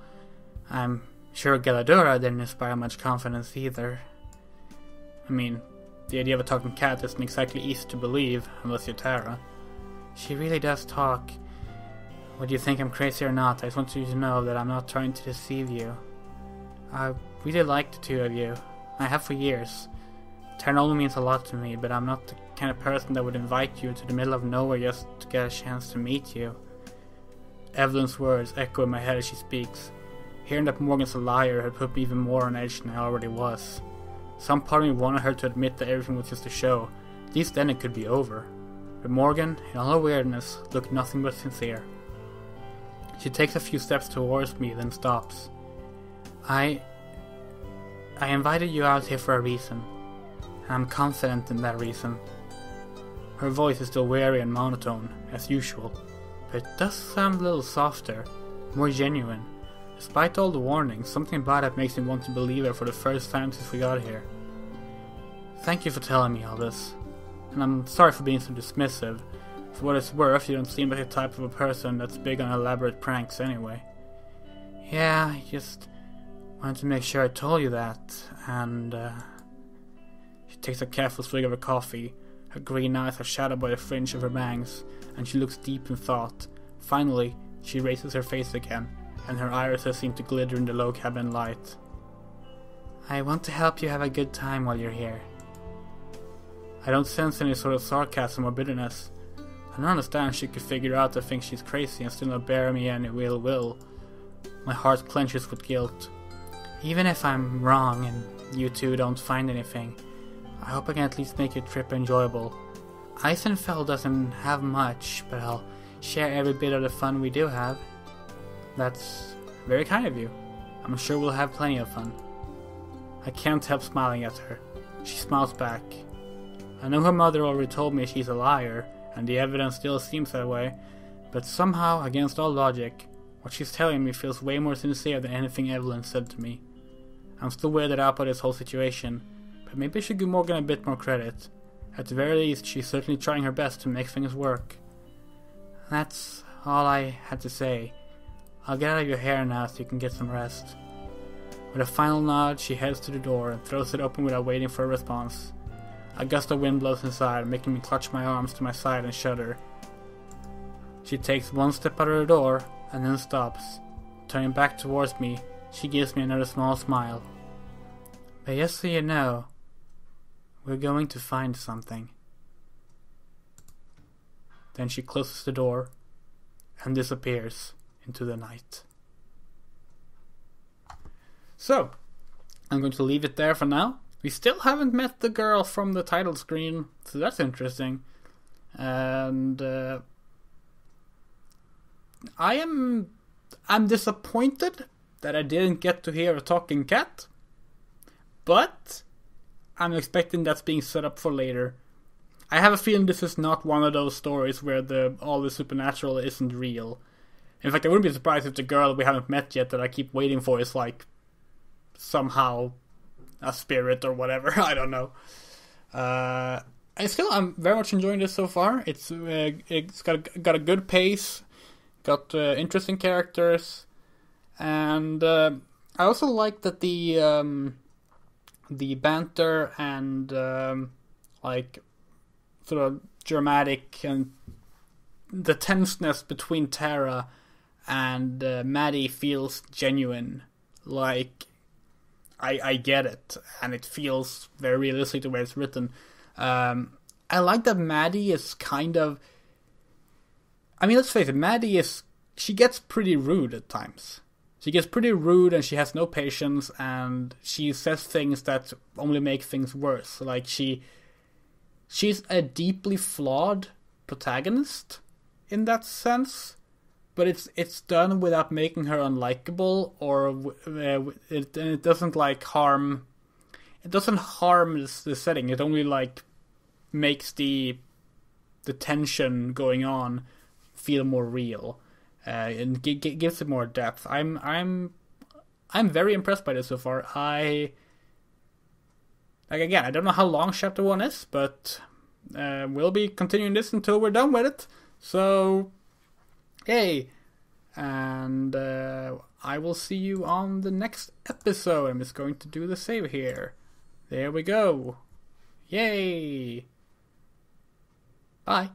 I'm sure Galadora didn't inspire much confidence either. I mean, the idea of a talking cat isn't exactly easy to believe, unless you're Tara. She really does talk. Whether you think I'm crazy or not, I just want you to know that I'm not trying to deceive you. I really like the two of you. I have for years. Tara only means a lot to me, but I'm not the kind of person that would invite you to the middle of nowhere just to get a chance to meet you. Evelyn's words echo in my head as she speaks. Hearing that Morgan's a liar had put me even more on edge than I already was. Some part of me wanted her to admit that everything was just a show. At least then it could be over. But Morgan, in all her weirdness, looked nothing but sincere. She takes a few steps towards me, then stops. I invited you out here for a reason, and I'm confident in that reason. Her voice is still weary and monotone, as usual, but it does sound a little softer. more genuine. Despite all the warnings, something about it makes me want to believe her for the first time since we got here. Thank you for telling me all this. And I'm sorry for being so dismissive. For what it's worth, you don't seem like the type of a person that's big on elaborate pranks anyway. Yeah, I just wanted to make sure I told you that, and She takes a careful swig of her coffee. Her green eyes are shadowed by the fringe of her bangs, and she looks deep in thought. Finally, she raises her face again, and her irises seem to glitter in the low cabin light. I want to help you have a good time while you're here. I don't sense any sort of sarcasm or bitterness. I don't understand she could figure out to think she's crazy and still not bear me any ill will. My heart clenches with guilt. Even if I'm wrong and you two don't find anything, I hope I can at least make your trip enjoyable. Eisenfeld doesn't have much, but I'll share every bit of the fun we do have. That's very kind of you. I'm sure we'll have plenty of fun. I can't help smiling at her. She smiles back. I know her mother already told me she's a liar, and the evidence still seems that way, but somehow, against all logic, what she's telling me feels way more sincere than anything Evelyn said to me. I'm still weirded out by this whole situation, but maybe I should give Morgan a bit more credit. At the very least, she's certainly trying her best to make things work. That's all I had to say. I'll get out of your hair now so you can get some rest. With a final nod, she heads to the door and throws it open without waiting for a response. A gust of wind blows inside, making me clutch my arms to my side and shudder. She takes one step out of the door and then stops. Turning back towards me, she gives me another small smile. But just so you know, we're going to find something. Then she closes the door and disappears into the night. So, I'm going to leave it there for now. We still haven't met the girl from the title screen, so that's interesting. And I'm disappointed that I didn't get to hear a talking cat, but I'm expecting that's being set up for later. I have a feeling this is not one of those stories where all the supernatural isn't real. In fact, I wouldn't be surprised if the girl we haven't met yet that I keep waiting for is like somehow a spirit or whatever. I don't know. I'm very much enjoying this so far. It's got a good pace, got interesting characters, and I also like that the banter and like sort of dramatic and the tenseness between Tara and Maddie feels genuine. Like I get it, and it feels very realistic the way it's written. I like that Maddie is kind of... I mean, let's face it, she gets pretty rude at times. She gets pretty rude and she has no patience, and she says things that only make things worse. Like, she's a deeply flawed protagonist in that sense, but it's done without making her unlikable, or it doesn't like harm. It doesn't harm the setting. It only like makes the tension going on feel more real, and gives it more depth. I'm very impressed by this so far. I don't know how long chapter 1 is, but we'll be continuing this until we're done with it. So, yay! And I will see you on the next episode. I'm just going to do the save here. There we go. Yay! Bye.